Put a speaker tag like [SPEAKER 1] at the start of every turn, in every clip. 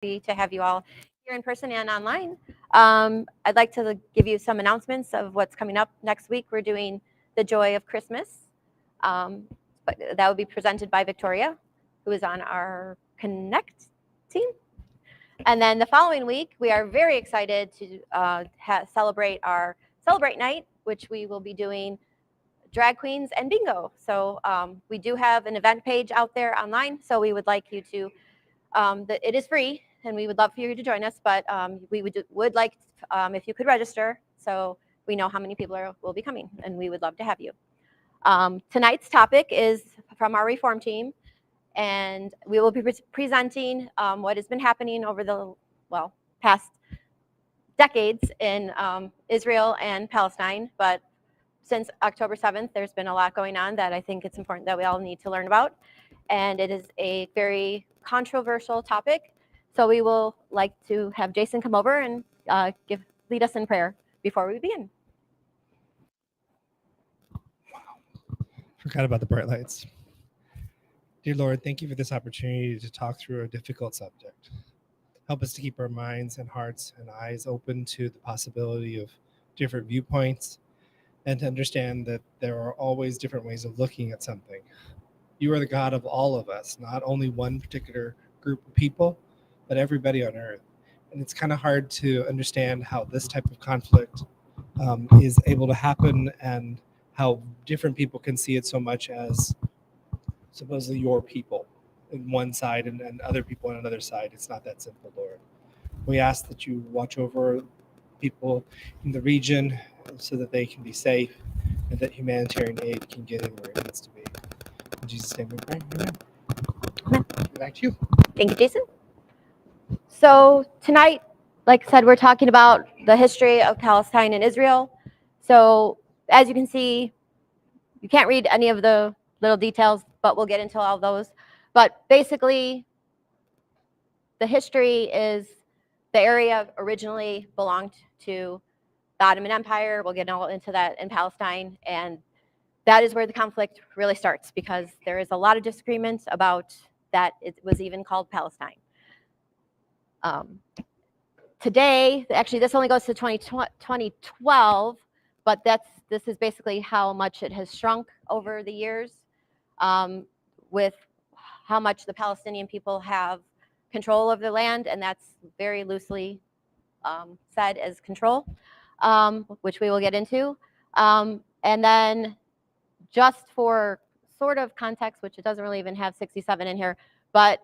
[SPEAKER 1] happy to have you all here in person and online. I'd like to give you some announcements of what's coming up next week. We're doing The Joy of Christmas. But that will be presented by Victoria, who is on our Connect team. And then the following week, we are very excited to celebrate our Celebrate Night, which we will be doing drag queens and bingo. So we do have an event page out there online. So we would like you to, it is free, and we would love for you to join us. But we would like if you could register, so we know how many people will be coming, and we would love to have you. Tonight's topic is from our reform team, and we will be presenting what has been happening over the past decades in Israel and Palestine. But since October 7th, there's been a lot going on that I think it's important that we all need to learn about. And it is a very controversial topic. So we will like to have Jason come over and lead us in prayer before we begin.
[SPEAKER 2] Forgot about the bright lights. Dear Lord, thank you for this opportunity to talk through a difficult subject. Help us to keep our minds and hearts and eyes open to the possibility of different viewpoints, and to understand that there are always different ways of looking at something. You are the God of all of us, not only one particular group of people, but everybody on earth. And it's kind of hard to understand how this type of conflict is able to happen, and how different people can see it so much as supposedly your people in one side and other people on another side. It's not that simple, Lord. We ask that you watch over people in the region so that they can be safe and that humanitarian aid can get in where it needs to be. In Jesus' name we pray. Amen.
[SPEAKER 1] Amen.
[SPEAKER 2] Back to you.
[SPEAKER 1] Thank you, Jason. So tonight, like I said, we're talking about the history of Palestine and Israel. So as you can see, you can't read any of the little details, but we'll get into all those. But basically, the history is the area originally belonged to the Ottoman Empire. We'll get all into that in Palestine. And that is where the conflict really starts, because there is a lot of disagreement about that it was even called Palestine. Today, actually, this only goes to 2012, but this is basically how much it has shrunk over the years, with how much the Palestinian people have control of the land, and that's very loosely said as control, which we will get into. And then just for sort of context, which it doesn't really even have 67 in here, but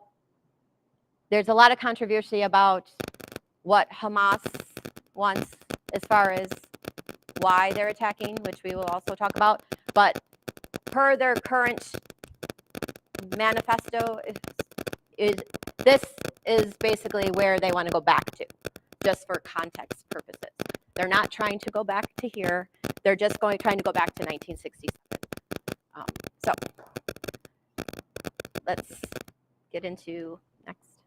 [SPEAKER 1] there's a lot of controversy about what Hamas wants as far as why they're attacking, which we will also talk about. But per their current manifesto, this is basically where they want to go back to, just for context purposes. They're not trying to go back to here. They're just trying to go back to 1967. So let's get into next.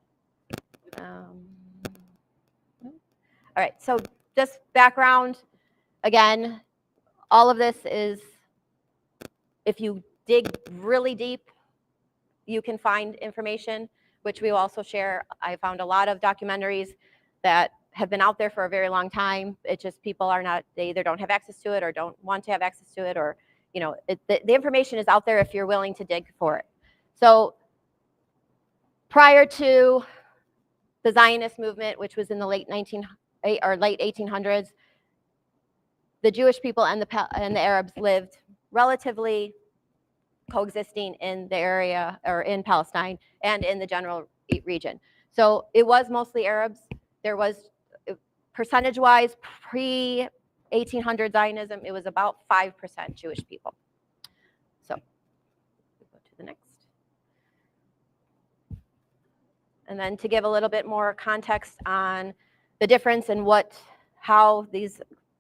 [SPEAKER 1] All right, so just background. Again, all of this is, if you dig really deep, you can find information, which we will also share. I found a lot of documentaries that have been out there for a very long time. It just, people are not, they either don't have access to it or don't want to have access to it, or, you know, the information is out there if you're willing to dig for it. So prior to the Zionist movement, which was in the late 1800s, the Jewish people and the Arabs lived relatively coexisting in the area, or in Palestine and in the general region. So it was mostly Arabs. There was, percentage-wise, pre-1800 Zionism, it was about 5% Jewish people. So we'll go to the next. And then to give a little bit more context on the difference and how these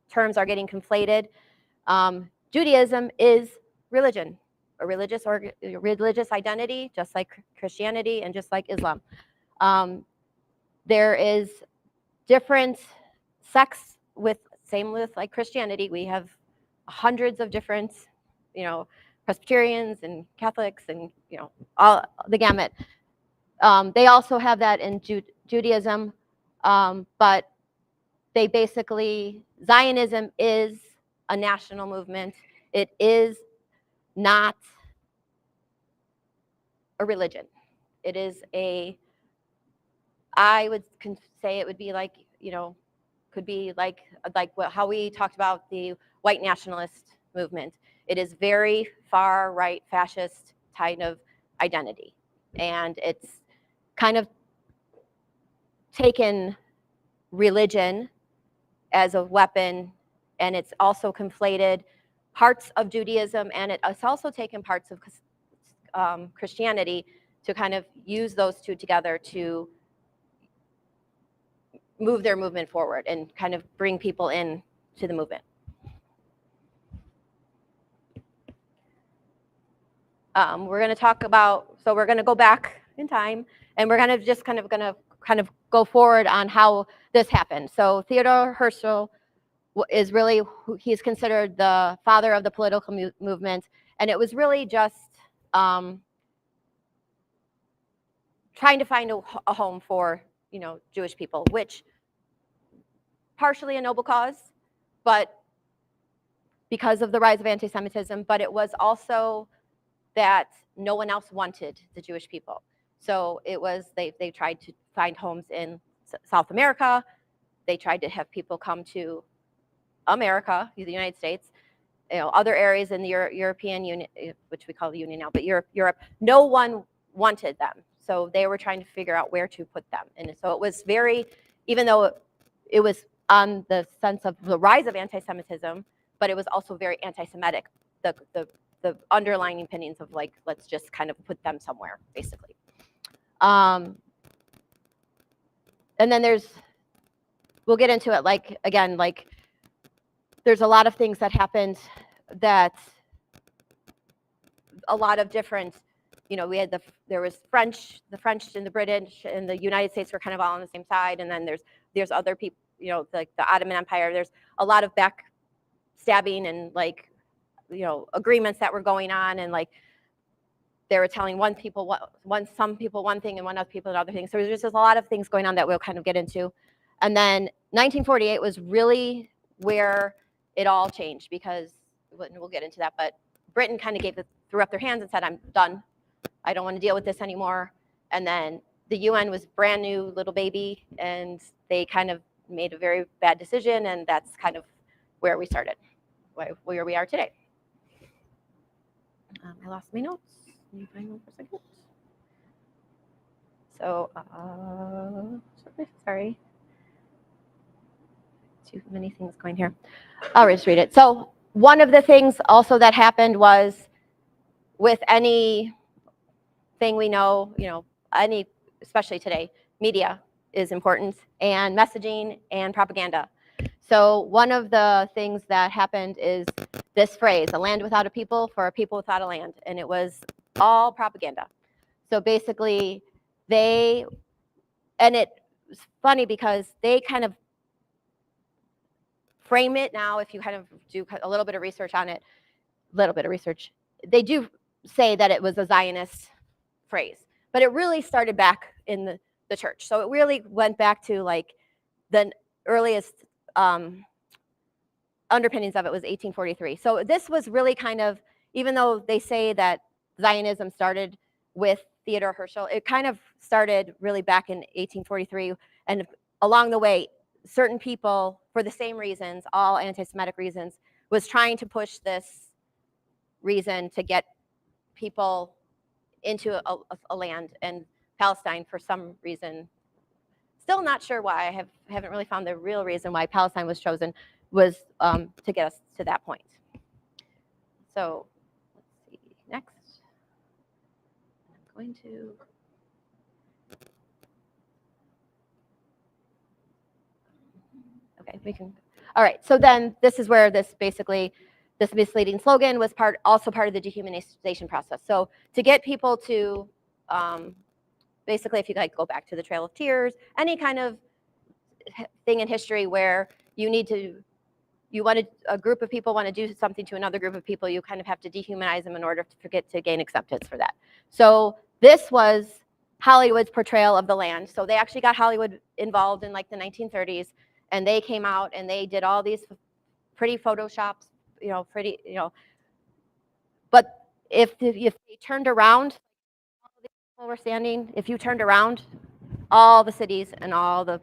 [SPEAKER 1] terms are getting conflated, Judaism is religion, a religious identity, just like Christianity and just like Islam. There is different sects same with like Christianity. We have hundreds of different, Presbyterians and Catholics and, all the gamut. They also have that in Judaism, but they basically, Zionism is a national movement. It is not a religion. It is I would say it would be like, could be like how we talked about the white nationalist movement. It is very far right fascist kind of identity. And it's kind of taken religion as a weapon, and it's also conflated parts of Judaism, and it's also taken parts of Christianity to kind of use those two together to move their movement forward and kind of bring people in to the movement. We're going to talk about, so we're going to go back in time, and we're going to just kind of go forward on how this happened. So Theodore Herzl is really, he's considered the father of the political movement, and it was really just trying to find a home for, Jewish people, which partially a noble cause, but because of the rise of anti-Semitism, but it was also that no one else wanted the Jewish people. So it was, they tried to find homes in South America. They tried to have people come to America, the United States, other areas in the European Union, which we call the Union now, but Europe, no one wanted them. So they were trying to figure out where to put them. And so it was very, even though it was on the sense of the rise of anti-Semitism, but it was also very anti-Semitic, the underlying opinions of like, let's just kind of put them somewhere, basically. And then we'll get into it, like, again, like, there's a lot of things that happened that a lot of different, we had there was the French and the British and the United States were kind of all on the same side. And then there's other people, like the Ottoman Empire, there's a lot of backstabbing and like, agreements that were going on, and like they were telling some people one thing and other people another thing. So there's just a lot of things going on that we'll kind of get into. And then 1948 was really where it all changed, because we'll get into that, but Britain kind of threw up their hands and said, I'm done. I don't want to deal with this anymore. And then the UN was brand new little baby, and they kind of made a very bad decision, and that's kind of where we started, where we are today. I lost my notes. Let me find them for a second. So, sorry. Too many things going here. I'll just read it. So one of the things also that happened was, with anything we know, especially today, media is important, and messaging and propaganda. So one of the things that happened is this phrase, a land without a people for a people without a land. And it was all propaganda. So basically and it's funny because they kind of frame it now, if you kind of do a little bit of research on it, they do say that it was a Zionist phrase, but it really started back in the church. So it really went back to like the earliest underpinnings of it was 1843. So this was really kind of, even though they say that Zionism started with Theodore Herzl, it kind of started really back in 1843. And along the way, certain people, for the same reasons, all anti-Semitic reasons, was trying to push this reason to get people into a land, and Palestine, for some reason, still not sure why, I haven't really found the real reason why Palestine was chosen, was to get us to that point. So let's see, next. I'm going to, okay, we can, all right, so then this is where this misleading slogan was also part of the dehumanization process. So to get people to, basically, if you like go back to the Trail of Tears, any kind of thing in history where a group of people want to do something to another group of people, you kind of have to dehumanize them in order to gain acceptance for that. So this was Hollywood's portrayal of the land. So they actually got Hollywood involved in like the 1930s, and they came out and they did all these pretty photoshops, but if they turned around, all the people were standing, if you turned around, all the cities and all the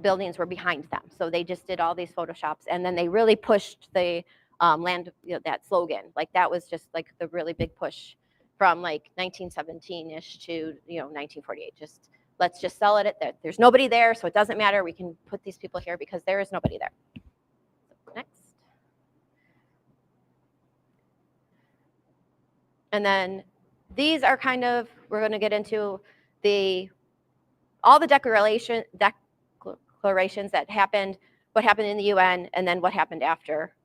[SPEAKER 1] buildings were behind them. So they just did all these photoshops, and then they really pushed the land, that slogan. Like that was just like the really big push from like 1917-ish to 1948. Just let's just sell it at there's nobody there, so it doesn't matter. We can put these people here because there is nobody there. Next. And then these are kind of, we're going to get into all the declarations that happened, what happened in the UN, and then what happened after.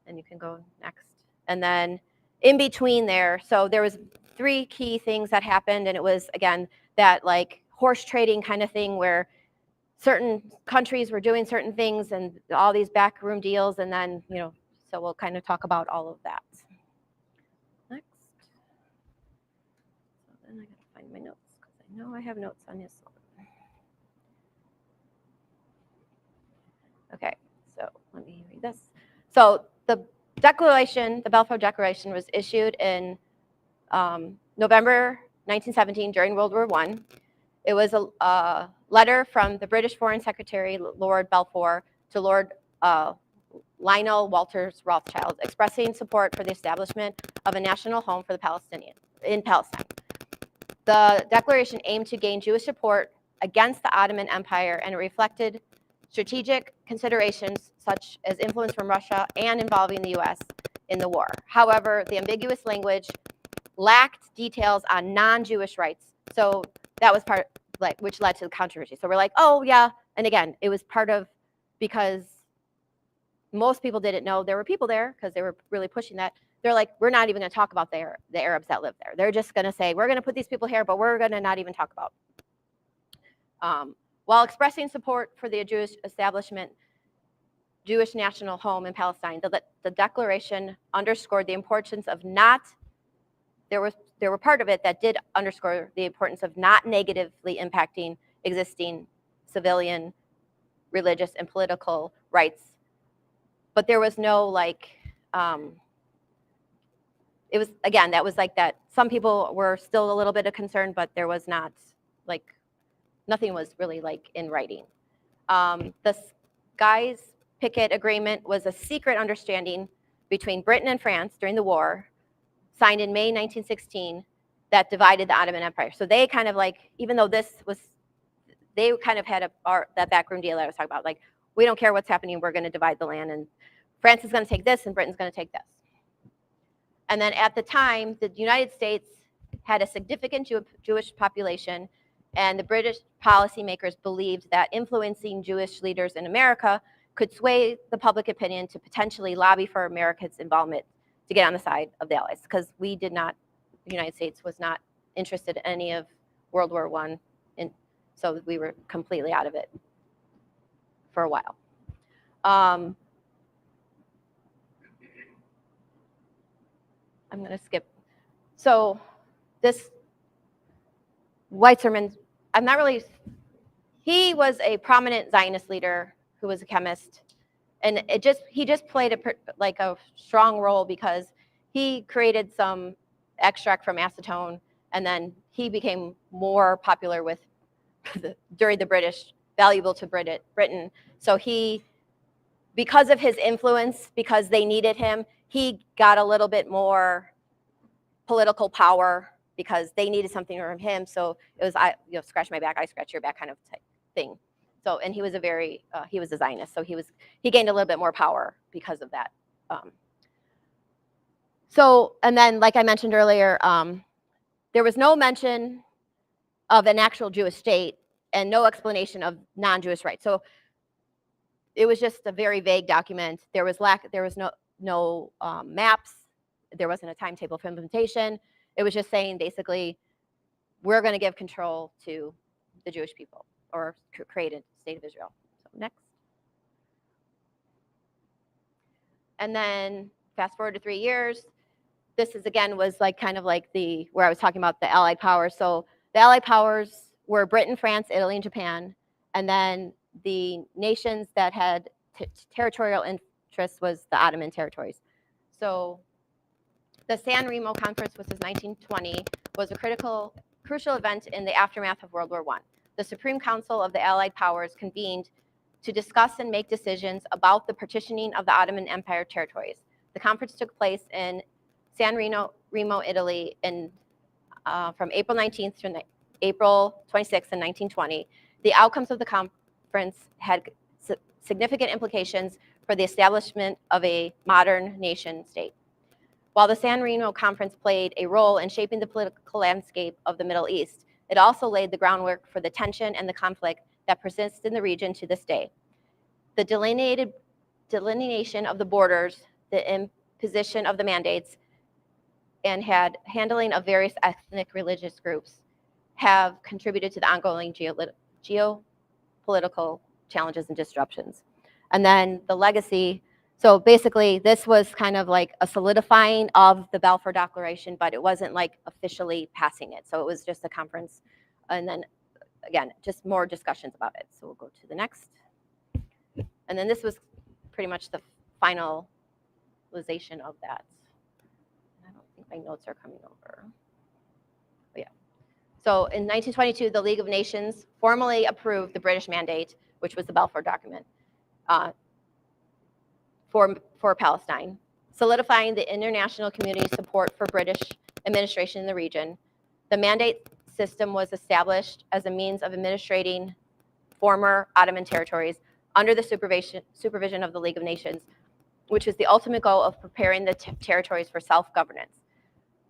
[SPEAKER 1] And you can go next. And then in between there, so there was 3 key things that happened, and it was, again, that like horse trading kind of thing where certain countries were doing certain things and all these backroom deals, and then, so we'll kind of talk about all of that. Next. So then I gotta find my notes, because I know I have notes on this one. Okay, so let me read this. So the declaration, the Balfour Declaration, was issued in November 1917 during World War I. It was a letter from the British Foreign Secretary, Lord Balfour, to Lord Lionel Walters Rothschild, expressing support for the establishment of a national home for the Palestinians in Palestine. The declaration aimed to gain Jewish support against the Ottoman Empire, and it reflected strategic considerations such as influence from Russia and involving the U.S. in the war. However, the ambiguous language lacked details on non-Jewish rights, so that was part, like, which led to the controversy. So we're like, oh yeah, and again, it was part of, because most people didn't know there were people there, because they were really pushing that. They're like, we're not even going to talk about the Arabs that live there. They're just going to say, we're going to put these people here, but we're going to not even talk about. While expressing support for the Jewish establishment, Jewish national home in Palestine, the declaration underscored the importance of not, there were part of it that did underscore the importance of not negatively impacting existing civilian, religious, and political rights. But there was no like, it was, again, that was like that. Some people were still a little bit of concern, but there was not, like, nothing was really like in writing. The Sykes Picot Agreement was a secret understanding between Britain and France during the war, signed in May 1916, that divided the Ottoman Empire. So they kind of like, even though this was, they kind of had that backroom deal that I was talking about, like, we don't care what's happening, we're going to divide the land, and France is going to take this and Britain's going to take this. And then at the time, the United States had a significant Jewish population, and the British policymakers believed that influencing Jewish leaders in America could sway the public opinion to potentially lobby for America's involvement to get on the side of the Allies, because we did not, the United States was not interested in any of World War I, and so we were completely out of it for a while. I'm going to skip. So this Weitzerman, I'm not really, he was a prominent Zionist leader who was a chemist, and he just played a strong role because he created some extract from acetone, and then he became more popular with during the British, valuable to Britain. So he, because of his influence, because they needed him, he got a little bit more political power because they needed something from him. So it was, scratch my back, I scratch your back kind of type thing. So, and he was he was a Zionist, so he gained a little bit more power because of that. So, and then, like I mentioned earlier, there was no mention of an actual Jewish state and no explanation of non-Jewish rights. So it was just a very vague document. There was no maps. There wasn't a timetable for implementation. It was just saying, basically, we're going to give control to the Jewish people, or create a state of Israel. So next. And then fast forward to 3 years. This is, again, was like kind of like where I was talking about the Allied powers. So The Allied powers were Britain, France, Italy, and Japan. And then the nations that had territorial interests was the Ottoman territories. So the San Remo Conference, which was 1920, was a crucial event in the aftermath of World War I. The Supreme Council of the Allied powers convened to discuss and make decisions about the partitioning of the Ottoman Empire territories. The conference took place in San Remo, Italy, from April 19th to April 26th in 1920. The outcomes of the conference had significant implications for the establishment of a modern nation state. While the San Remo Conference played a role in shaping the political landscape of the Middle East, it also laid the groundwork for the tension and the conflict that persists in the region to this day. The delineation of the borders, the imposition of the mandates, and handling of various ethnic religious groups have contributed to the ongoing geopolitical challenges and disruptions. And then the legacy. So basically, this was kind of like a solidifying of the Balfour Declaration, but it wasn't like officially passing it. So it was just a conference. And then, again, just more discussions about it. So we'll go to the next. And then this was pretty much the finalization of that. I don't think my notes are coming over. But yeah. So in 1922, the League of Nations formally approved the British mandate, which was the Balfour document, for Palestine, solidifying the international community's support for British administration in the region. The mandate system was established as a means of administrating former Ottoman territories under the supervision of the League of Nations, which was the ultimate goal of preparing the territories for self-governance.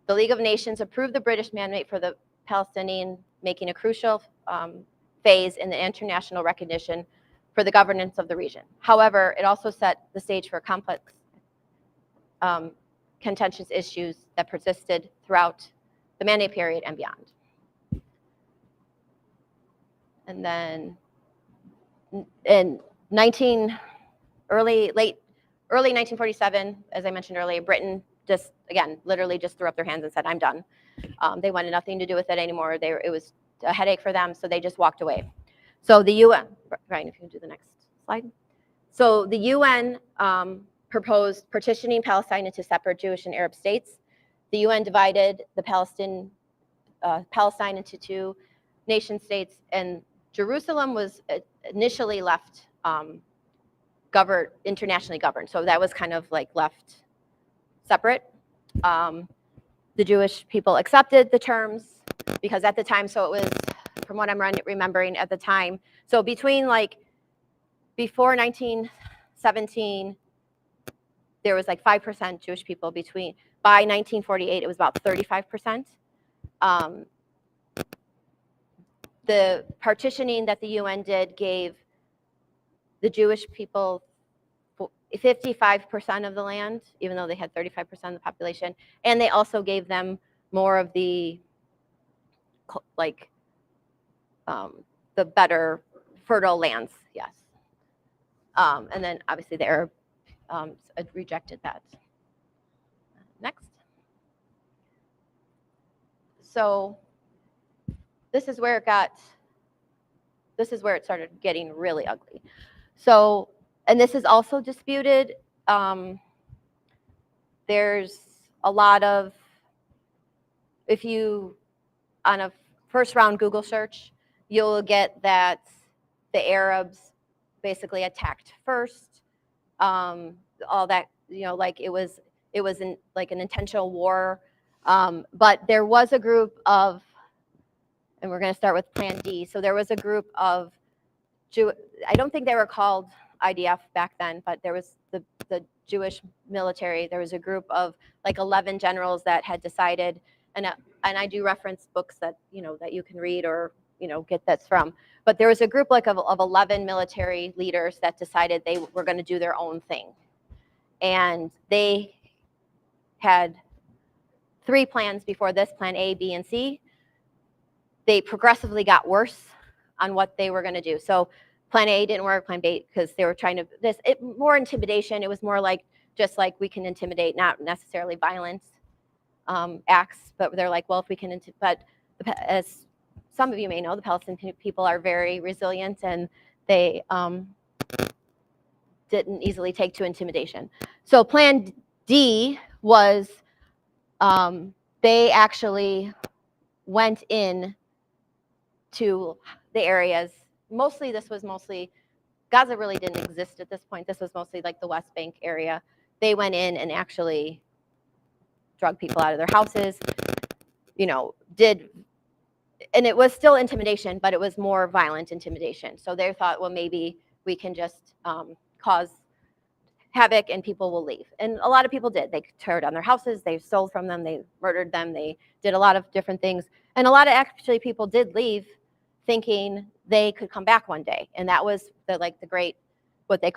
[SPEAKER 1] The League of Nations approved the British mandate for the Palestinian, making a crucial phase in the international recognition for the governance of the region. However, it also set the stage for complex, contentious issues that persisted throughout the mandate period and beyond. And then in early 1947, as I mentioned earlier, Britain just, again, literally just threw up their hands and said, I'm done. They wanted nothing to do with it anymore. It was a headache for them, so they just walked away. So the UN, Ryan, if you can do the next slide. So the UN proposed partitioning Palestine into separate Jewish and Arab states. The UN divided the Palestine into two nation states, and Jerusalem was initially left internationally governed. So that was kind of like left separate. The Jewish people accepted the terms because at the time, so it was, from what I'm remembering at the time, so before 1917, there was like 5% Jewish people. By 1948, it was about 35%. The partitioning that the UN did gave the Jewish people 55% of the land, even though they had 35% of the population, and they also gave them more of the better fertile lands, yes. And then obviously the Arab rejected that. Next. So this is where it started getting really ugly. So, and this is also disputed. There's a lot of, if you, on a first round Google search, you'll get that the Arabs basically attacked first. All that, like it was like an intentional war. But there was a group of, and we're going to start with Plan D. So there was a group of I don't think they were called IDF back then, but there was the Jewish military. There was a group of like 11 generals that had decided, and I do reference books that that you can read or get this from. But there was a group like of 11 military leaders that decided they were going to do their own thing, and they had 3 plans before this: Plan A, B, and C. They progressively got worse on what they were going to do. So Plan A didn't work, Plan B, because they were trying to, more intimidation. It was more like, just like we can intimidate, not necessarily violent acts, but they're like, well, if we can, but as some of you may know, the Palestinian people are very resilient, and they didn't easily take to intimidation. So Plan D was they actually went in to the areas. Mostly, Gaza really didn't exist at this point. This was mostly like the West Bank area. They went in and actually drug people out of their houses, and it was still intimidation, but it was more violent intimidation. So they thought, well, maybe we can just cause havoc and people will leave. And a lot of people did. They tore down their houses, they stole from them, they murdered them, they did a lot of different things. And a lot of actually people did leave thinking they could come back one day. And that was the great, what the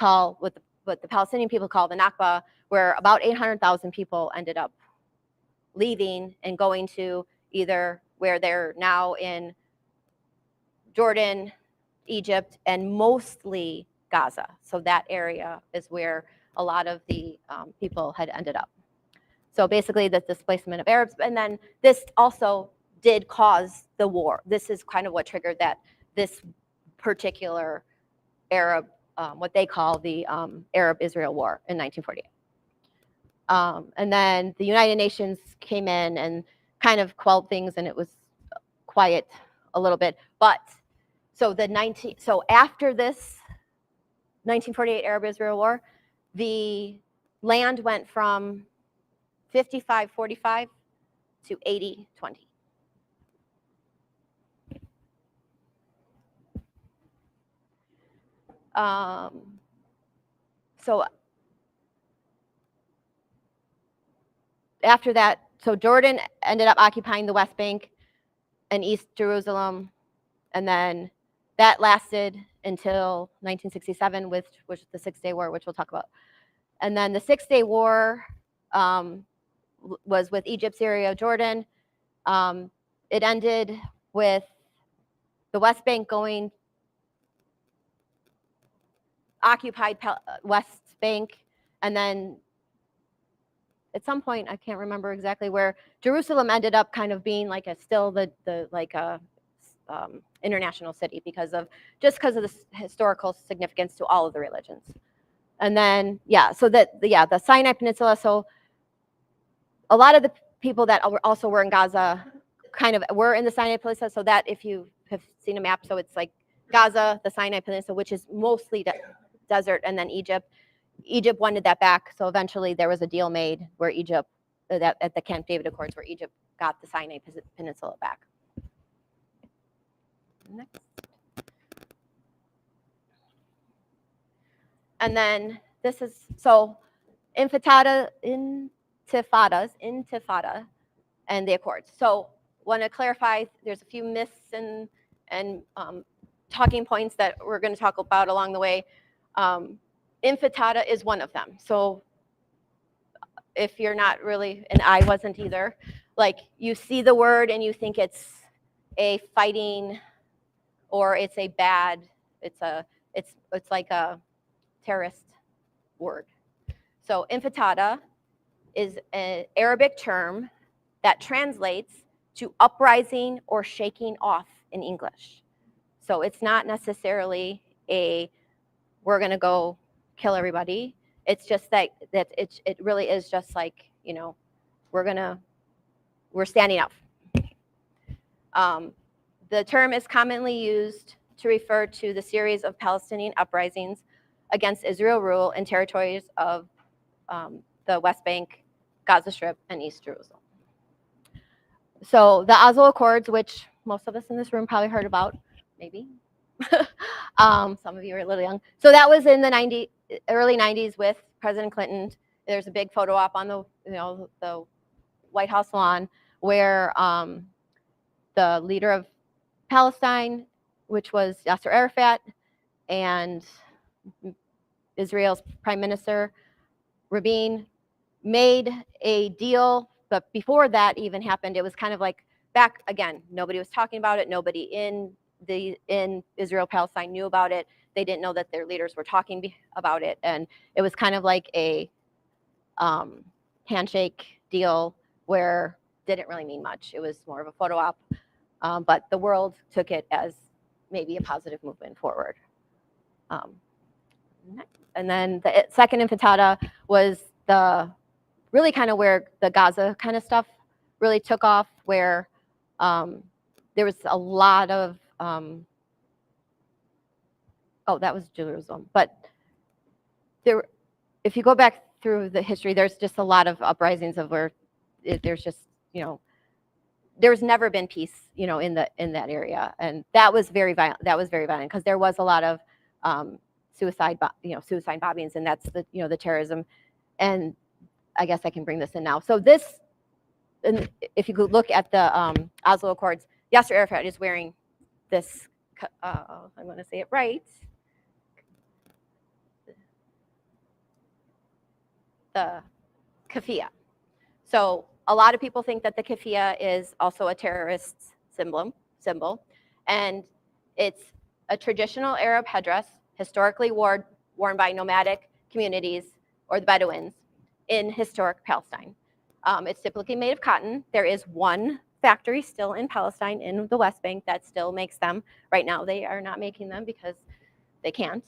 [SPEAKER 1] Palestinian people call the Nakba, where about 800,000 people ended up leaving and going to either where they're now in Jordan, Egypt, and mostly Gaza. So that area is where a lot of the people had ended up. So basically the displacement of Arabs. And then this also did cause the war. This is kind of what triggered this particular Arab, what they call the Arab-Israel War in 1948. And then the United Nations came in and kind of quelled things, and it was quiet a little bit. But so after this 1948 Arab-Israel War, the land went from 55-45 to 80-20. So after that, so Jordan ended up occupying the West Bank and East Jerusalem, and then that lasted until 1967, which was the Six-Day War, which we'll talk about. And then the Six-Day War was with Egypt, Syria, Jordan. It ended with the West Bank going occupied West Bank, and then at some point, I can't remember exactly where, Jerusalem ended up kind of being like still the international city because of the historical significance to all of the religions. And then the Sinai Peninsula. So a lot of the people that also were in Gaza kind of were in the Sinai Peninsula. So that if you have seen a map, so it's like Gaza, the Sinai Peninsula, which is mostly desert, and then Egypt. Egypt wanted that back, so eventually there was a deal made where Egypt, at the Camp David Accords, where Egypt got the Sinai Peninsula back. Next. And then this is, so Intifada, and the Accords. So want to clarify, there's a few myths and talking points that we're going to talk about along the way. Intifada is one of them. So if you're not really, and I wasn't either, like you see the word and you think it's a fighting, or it's a bad, it's like a terrorist word. So intifada is an Arabic term that translates to uprising or shaking off in English. So it's not necessarily we're going to go kill everybody. It's just that it really is just like, we're standing up. The term is commonly used to refer to the series of Palestinian uprisings against Israel rule in territories of the West Bank, Gaza Strip, and East Jerusalem. So the Oslo Accords, which most of us in this room probably heard about, maybe. Some of you are a little young. So that was in the early 90s with President Clinton. There's a big photo op on the White House lawn where the leader of Palestine, which was Yasser Arafat, and Israel's Prime Minister Rabin made a deal. But before that even happened, it was kind of like back again. Nobody was talking about it. Nobody in Israel Palestine knew about it. They didn't know that their leaders were talking about it, and it was kind of like a handshake deal where didn't really mean much. It was more of a photo op. but the world took it as maybe a positive movement forward. And then the second intifada was the really kind of where the Gaza kind of stuff really took off, where there was a lot of that was Jerusalem, but there, if you go back through the history, there's just a lot of uprisings of where there's just, there's never been peace, in that area, and that was very violent. That was very violent because there was a lot of suicide bombings, and that's the the terrorism. And I guess I can bring this in now. So this, and if you could look at the Oslo Accords, Yasser Arafat is wearing this. I'm going to say it right. The keffiyeh. So a lot of people think that the keffiyeh is also a terrorist symbol, and it's a traditional Arab headdress historically worn by nomadic communities or the Bedouins in historic Palestine. It's typically made of cotton. There is one factory still in Palestine in the West Bank that still makes them. Right now they are not making them because they can't.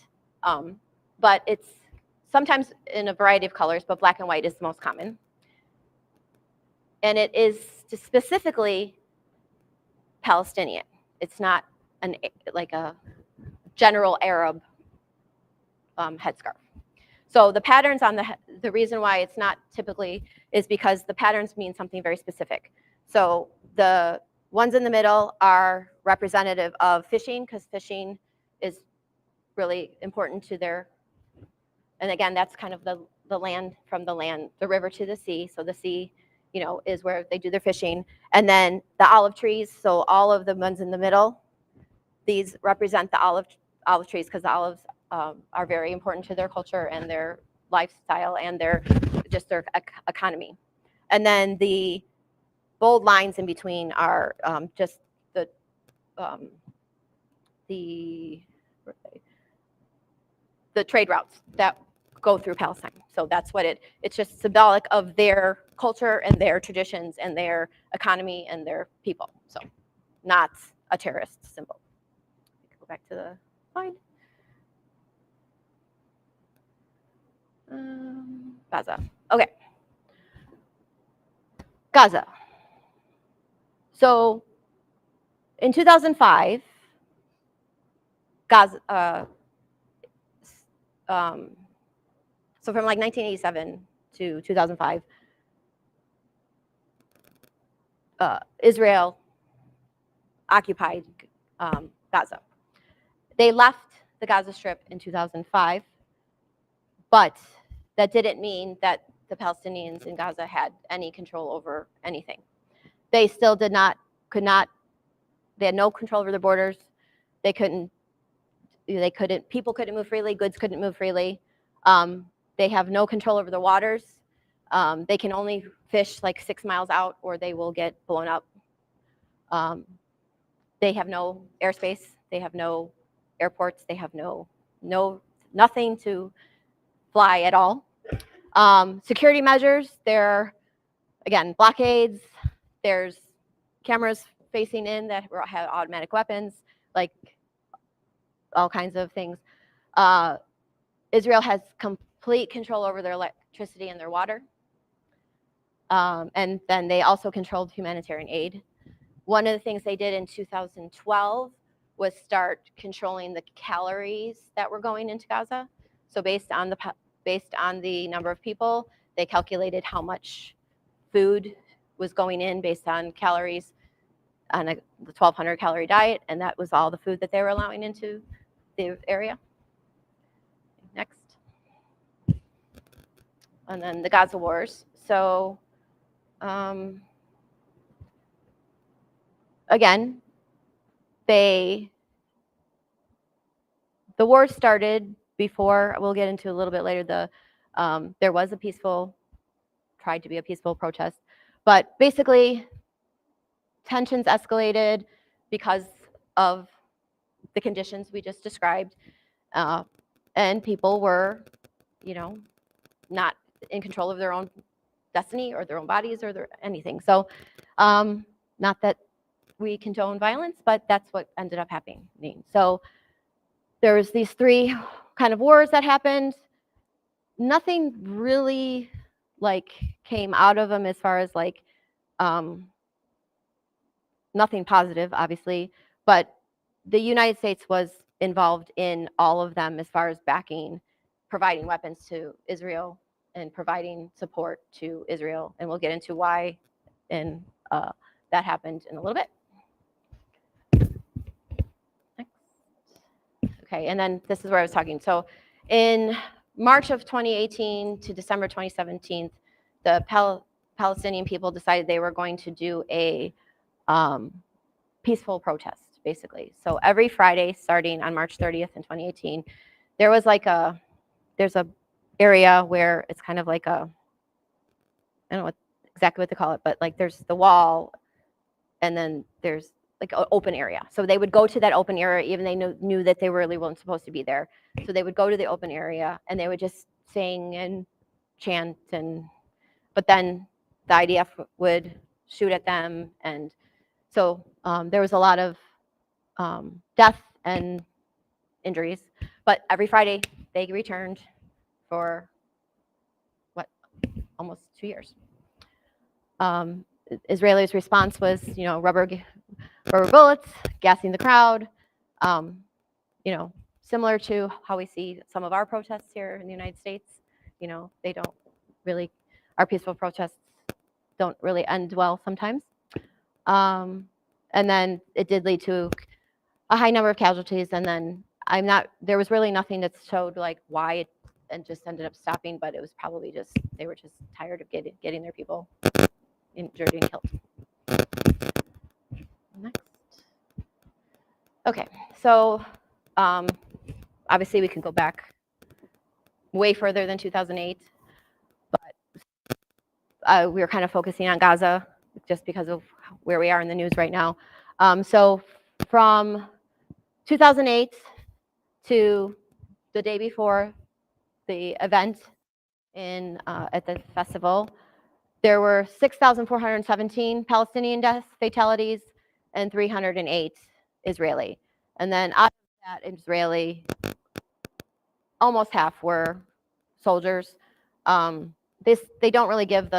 [SPEAKER 1] But it's sometimes in a variety of colors, but black and white is the most common. And it is specifically Palestinian. It's not like a general Arab headscarf. So the patterns on the reason why it's not typically is because the patterns mean something very specific. So the ones in the middle are representative of fishing, because fishing is really important to their, and again, that's kind of the land from the river to the sea. So the sea, is where they do their fishing. And then the olive trees. So all of the ones in the middle, these represent the olive trees, because the olives are very important to their culture and their lifestyle and their economy. And then the bold lines in between are just the trade routes that go through Palestine. So that's what it's just symbolic of their culture and their traditions and their economy and their people. So not a terrorist symbol. Go back to the slide. Gaza. Okay. Gaza. So in 2005, Gaza, so from like 1987 to 2005, Israel occupied Gaza. They left the Gaza Strip in 2005, but that didn't mean that the Palestinians in Gaza had any control over anything. They still they had no control over their borders. People couldn't move freely, goods couldn't move freely. They have no control over the waters. They can only fish like 6 miles out or they will get blown up. They have no airspace. They have no airports. They have nothing to fly at all. Security measures, there, again, blockades. There's cameras facing in that have automatic weapons, like all kinds of things. Israel has complete control over their electricity and their water. And then they also controlled humanitarian aid. One of the things they did in 2012 was start controlling the calories that were going into Gaza. So based on the number of people, they calculated how much food was going in based on calories on the 1,200 calorie diet, and that was all the food that they were allowing into the area. Next. And then the Gaza wars. So again, the war started before, we'll get into a little bit later, there was tried to be a peaceful protest, but basically tensions escalated because of the conditions we just described, and people were, not in control of their own destiny or their own bodies or anything. So not that we condone violence, but that's what ended up happening. So there was these three kind of wars that happened. Nothing really like came out of them as far as like nothing positive, obviously, but the United States was involved in all of them as far as backing, providing weapons to Israel and providing support to Israel. And we'll get into why and that happened in a little bit. Next. Okay, and then this is where I was talking. So in March of 2018 to December 2017, the Palestinian people decided they were going to do a peaceful protest, basically. So every Friday, starting on March 30th in 2018, there was like there's a area where it's kind of like I don't know exactly what they call it, but like there's the wall, and then there's like an open area. So they would go to that open area, even they knew that they really weren't supposed to be there. So they would go to the open area and they would just sing and chant, but then the IDF would shoot at them, and so there was a lot of death and injuries. But every Friday they returned for almost 2 years. Israelis' response was, rubber bullets, gassing the crowd. Similar to how we see some of our protests here in the United States. They don't really, our peaceful protests don't really end well sometimes. And then it did lead to a high number of casualties. And then there was really nothing that showed like why it and just ended up stopping, but it was probably just, they were just tired of getting their people injured and killed. Next. Okay, so obviously we can go back way further than 2008, but we were kind of focusing on Gaza just because of where we are in the news right now. So from 2008 to the day before the event at the festival, there were 6,417 Palestinian deaths, fatalities, and 308 Israeli. And then out of that Israeli, almost half were soldiers. They don't really give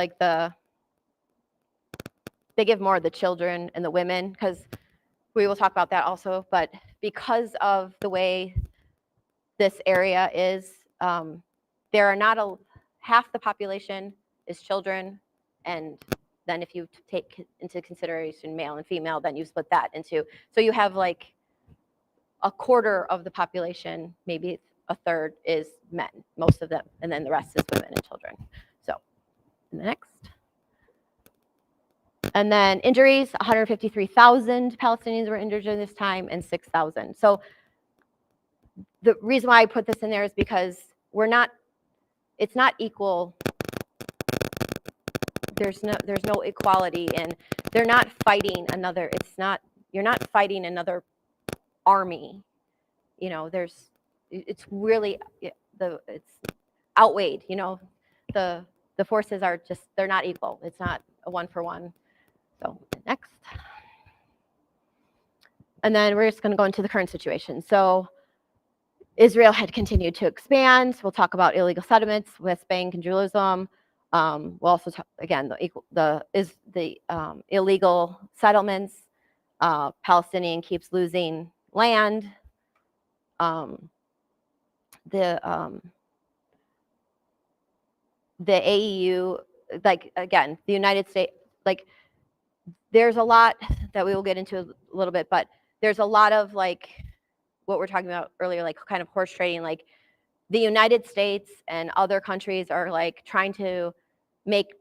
[SPEAKER 1] they give more of the children and the women, because we will talk about that also. But because of the way this area is, there are not half the population is children, and then if you take into consideration male and female, then you split that into, so you have like a quarter of the population, maybe a third is men, most of them, and then the rest is women and children. So next. And then injuries, 153,000 Palestinians were injured during this time, and 6,000. So the reason why I put this in there is because it's not equal. There's no equality, and they're not fighting another. You're not fighting another army. It's really it's outweighed. The forces are just, they're not equal. It's not a one for one. So next. And then we're just going to go into the current situation. So Israel had continued to expand. We'll talk about illegal settlements, West Bank and Jerusalem. We'll also talk again the illegal settlements. Palestinian keeps losing land. The AEU, like again, the United States, like there's a lot that we will get into a little bit, but there's a lot of like what we're talking about earlier, like kind of horse trading. Like the United States and other countries are like trying to make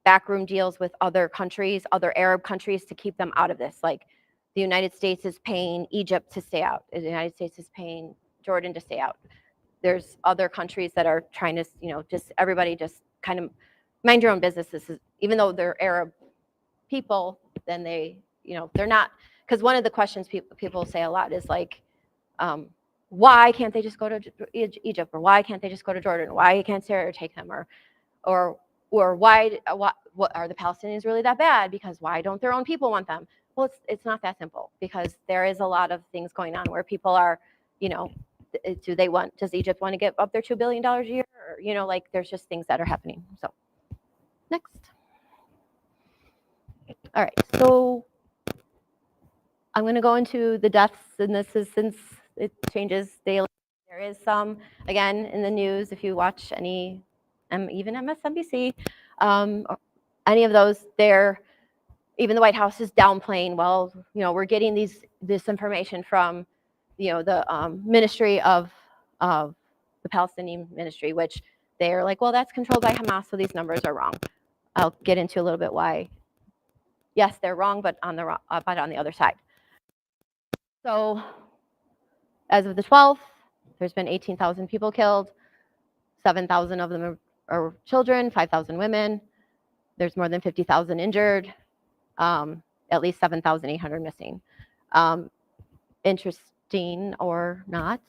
[SPEAKER 1] backroom deals with other countries, other Arab countries, to keep them out of this. Like the United States is paying Egypt to stay out. The United States is paying Jordan to stay out. There's other countries that are trying to, just everybody just kind of mind your own businesses. Even though they're Arab people, then they're not. Because one of the questions people say a lot is like, why can't they just go to Egypt, or why can't they just go to Jordan? Why can't Syria take them, or why? What are the Palestinians really that bad? Because why don't their own people want them? Well, it's not that simple, because there is a lot of things going on where people are, does Egypt want to give up their $2 billion a year? Or, like there's just things that are happening. So next. All right, so I'm going to go into the deaths, and this is since it changes daily. There is some, again, in the news, if you watch any, even MSNBC, any of those, even the White House is downplaying, well, we're getting this information from, the Ministry of the Palestinian Ministry, which they're like, well, that's controlled by Hamas, so these numbers are wrong. I'll get into a little bit why. Yes, they're wrong, but on the other side. So as of the 12th, there's been 18,000 people killed. 7,000 of them are children, 5,000 women. There's more than 50,000 injured, at least 7,800 missing. Interesting or not,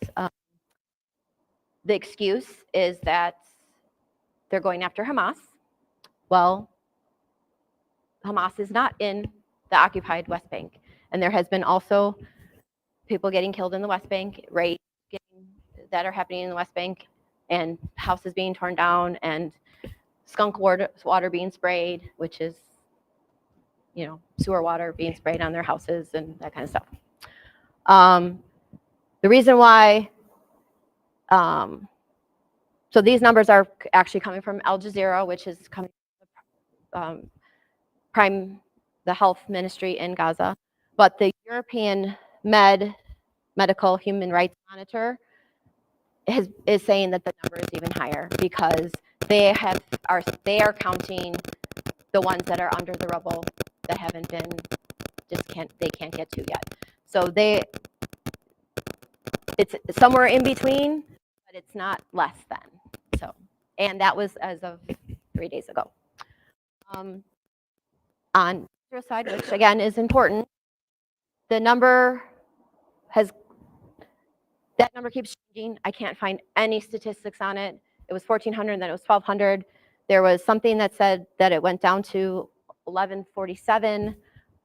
[SPEAKER 1] the excuse is that they're going after Hamas. Well, Hamas is not in the occupied West Bank. And there has been also people getting killed in the West Bank, raids that are happening in the West Bank, and houses being torn down, and skunk water being sprayed, which is, sewer water being sprayed on their houses and that kind of stuff. The reason why, so these numbers are actually coming from Al Jazeera, which is coming from the health ministry in Gaza, but the European Medical Human Rights Monitor is saying that the number is even higher, because they are counting the ones that are under the rubble that haven't been they can't get to yet. So it's somewhere in between, but it's not less than. So, and that was as of 3 days ago. On the side, which again is important, the number keeps changing. I can't find any statistics on it. It was 1,400, then it was 1,200. There was something that said that it went down to 1,147.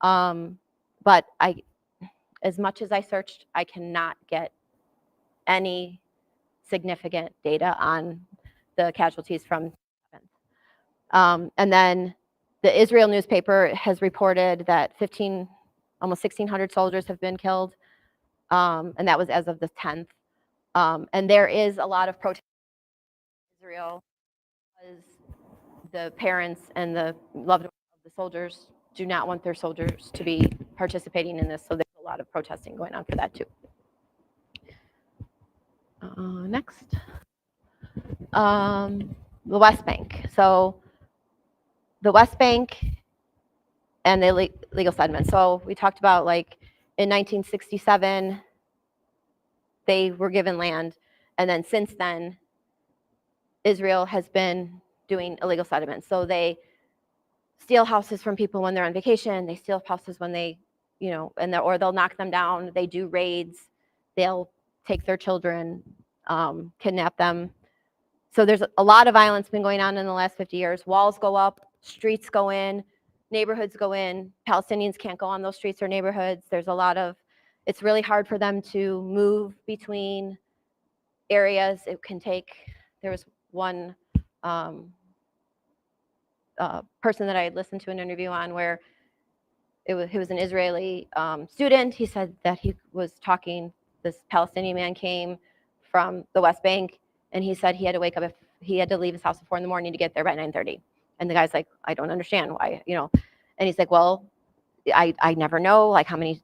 [SPEAKER 1] But as much as I searched, I cannot get any significant data on the casualties from 7th. And then the Israel newspaper has reported that almost 1,600 soldiers have been killed. And that was as of the 10th. And there is a lot of protest in Israel, because the parents and the loved ones of the soldiers do not want their soldiers to be participating in this. So there's a lot of protesting going on for that too. Next. The West Bank. So the West Bank and the legal settlement. So we talked about, like, in 1967, they were given land. And then since then, Israel has been doing illegal settlements. So they steal houses from people when they're on vacation. They steal houses when they, or they'll knock them down. They do raids. They'll take their children, kidnap them. So there's a lot of violence been going on in the last 50 years. Walls go up, streets go in, neighborhoods go in. Palestinians can't go on those streets or neighborhoods. It's really hard for them to move between areas. There was one person that I had listened to an interview on where he was an Israeli student. He said that this Palestinian man came from the West Bank, and he said he had to wake up, he had to leave his house at 4 a.m. to get there by 9:30. And the guy's like, I don't understand why, And he's like, well, I never know, like, how many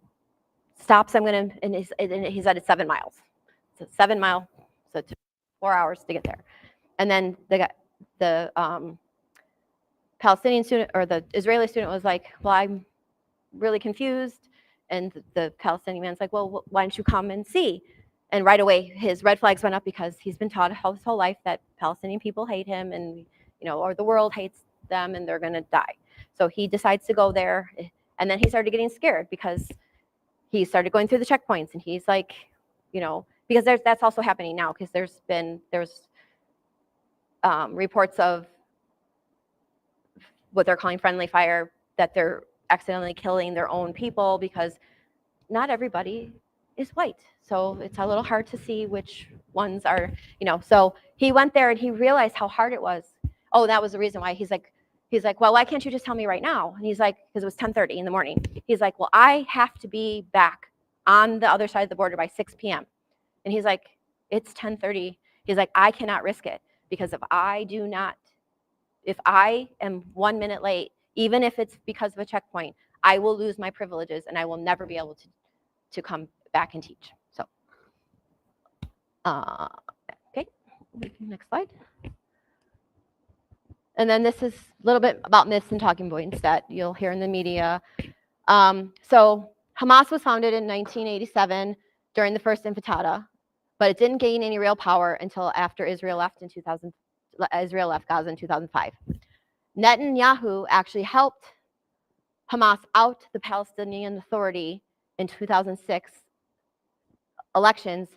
[SPEAKER 1] stops I'm gonna, and he said it's 7 miles. So 7 miles, so 4 hours to get there. And then the Palestinian student, or the Israeli student, was like, well, I'm really confused. And the Palestinian man's like, well, why don't you come and see? And right away, his red flags went up, because he's been taught his whole life that Palestinian people hate him, and, or the world hates them, and they're going to die. So he decides to go there. And then he started getting scared, because he started going through the checkpoints, and he's like, because that's also happening now, because there's reports of what they're calling friendly fire, that they're accidentally killing their own people, because not everybody is white. So it's a little hard to see which ones are, So he went there and he realized how hard it was. Oh, that was the reason why. He's like, well, why can't you just tell me right now? And he's like, because it was 10:30 in the morning. He's like, well, I have to be back on the other side of the border by 6 p.m. And he's like, it's 10:30. He's like, I cannot risk it, because if I am 1 minute late, even if it's because of a checkpoint, I will lose my privileges and I will never be able to come back and teach. So, okay, next slide. And then this is a little bit about myths and talking points that you'll hear in the media. So Hamas was founded in 1987 during the first Intifada, but it didn't gain any real power until after Israel left Gaza in 2005. Netanyahu actually helped Hamas out the Palestinian Authority in 2006 elections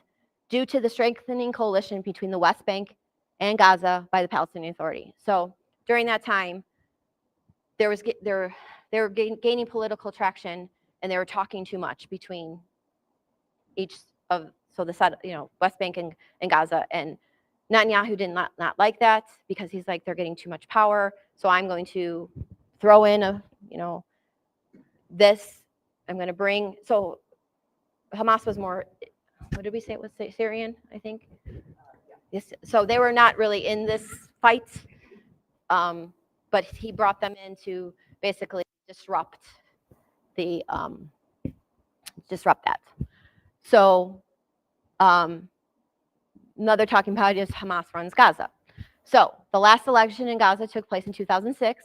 [SPEAKER 1] due to the strengthening coalition between the West Bank and Gaza by the Palestinian Authority. So during that time, they were gaining political traction, and they were talking too much between each of the side, West Bank and Gaza. And Netanyahu did not like that, because he's like, they're getting too much power, so I'm going to throw in this. I'm going to bring. So Hamas was more, what did we say it was, Syrian, I think? Yes. So they were not really in this fight, but he brought them in to basically disrupt that. So another talking point is Hamas runs Gaza. So the last election in Gaza took place in 2006.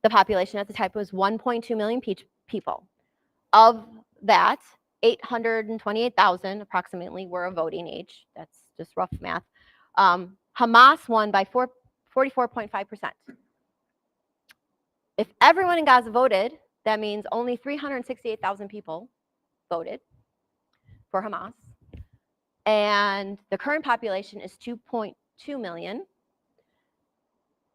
[SPEAKER 1] The population at the time was 1.2 million people. Of that, 828,000 approximately were of voting age. That's just rough math. Hamas won by 44.5%. If everyone in Gaza voted, that means only 368,000 people voted for Hamas. And the current population is 2.2 million.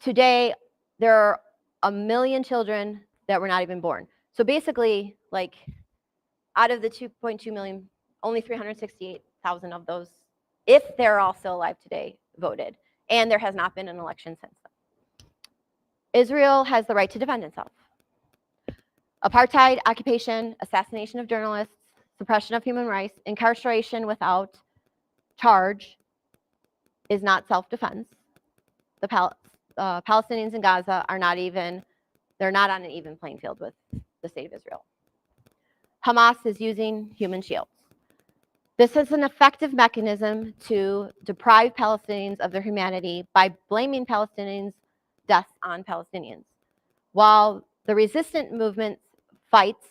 [SPEAKER 1] Today, there are 1 million children that were not even born. So basically, like, out of the 2.2 million, only 368,000 of those, if they're all still alive today, voted. And there has not been an election since then. Israel has the right to defend itself. Apartheid, occupation, assassination of journalists, suppression of human rights, incarceration without charge is not self-defense. The Palestinians in Gaza are not on an even playing field with the state of Israel. Hamas is using human shields. This is an effective mechanism to deprive Palestinians of their humanity by blaming Palestinians' deaths on Palestinians. While the resistant movement fights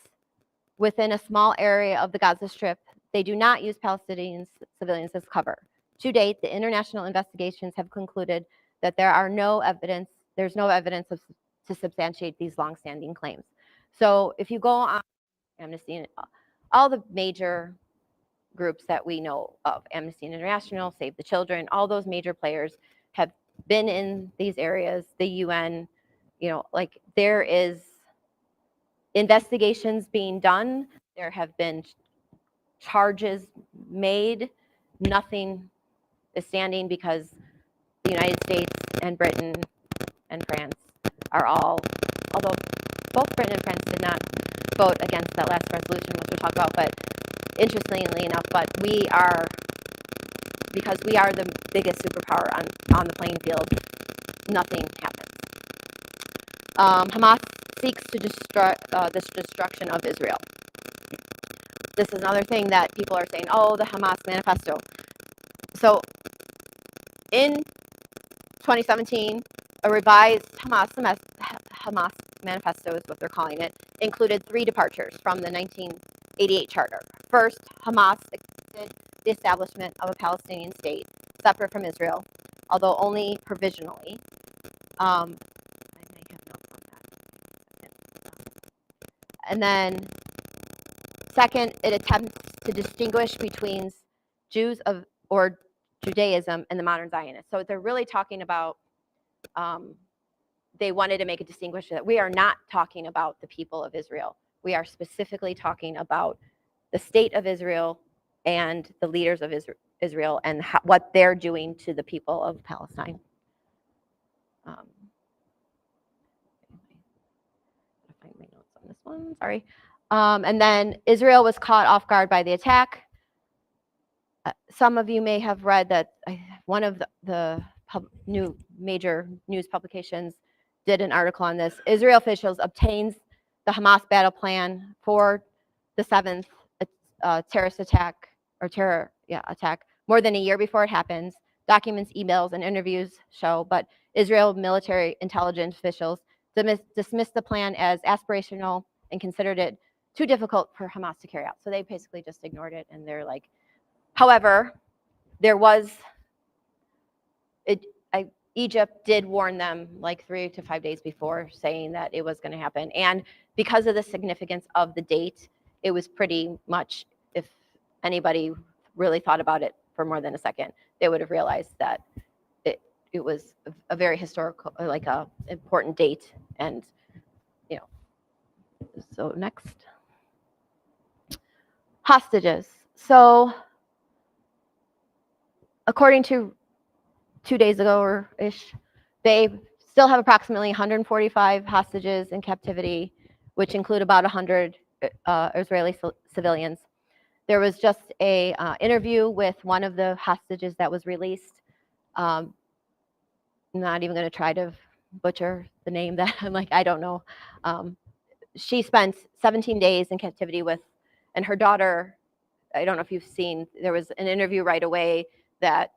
[SPEAKER 1] within a small area of the Gaza Strip, they do not use Palestinian civilians as cover. To date, the international investigations have concluded that there's no evidence to substantiate these longstanding claims. So if you go on Amnesty and all the major groups that we know of, Amnesty International, Save the Children, all those major players have been in these areas, the UN, there is investigations being done. There have been charges made. Nothing is standing, because the United States and Britain and France are all, although both Britain and France did not vote against that last resolution, which we'll talk about, but interestingly enough, because we are the biggest superpower on the playing field, nothing happens. Hamas seeks to this destruction of Israel. This is another thing that people are saying, oh, the Hamas manifesto. So in 2017, a revised Hamas manifesto is what they're calling it, included 3 departures from the 1988 charter. First, Hamas accepted the establishment of a Palestinian state separate from Israel, although only provisionally. I may have notes on that. And then, second, it attempts to distinguish between Jews or Judaism and the modern Zionists. So they're really talking about they wanted to make a distinction that we are not talking about the people of Israel. We are specifically talking about the state of Israel and the leaders of Israel and what they're doing to the people of Palestine. Find my notes on this one, sorry. And then Israel was caught off guard by the attack. Some of you may have read that one of the new major news publications did an article on this. Israel officials obtains the Hamas battle plan for the 7th terrorist attack or terror attack more than a year before it happens. Documents, emails, and interviews show, but Israel military intelligence officials dismissed the plan as aspirational and considered it too difficult for Hamas to carry out. So they basically just ignored it, and they're like, however, there was, Egypt did warn them like 3 to 5 days before, saying that it was going to happen. And because of the significance of the date, it was pretty much, if anybody really thought about it for more than a second, they would have realized that it was a very historical, like a important date. And, you know, so next. Hostages. So according to 2 days ago or ish, they still have approximately 145 hostages in captivity, which include about 100 Israeli civilians. There was just a interview with one of the hostages that was released. I'm not even going to try to butcher the name that I'm like, I don't know. She spent 17 days in captivity with, and her daughter, I don't know if you've seen, there was an interview right away that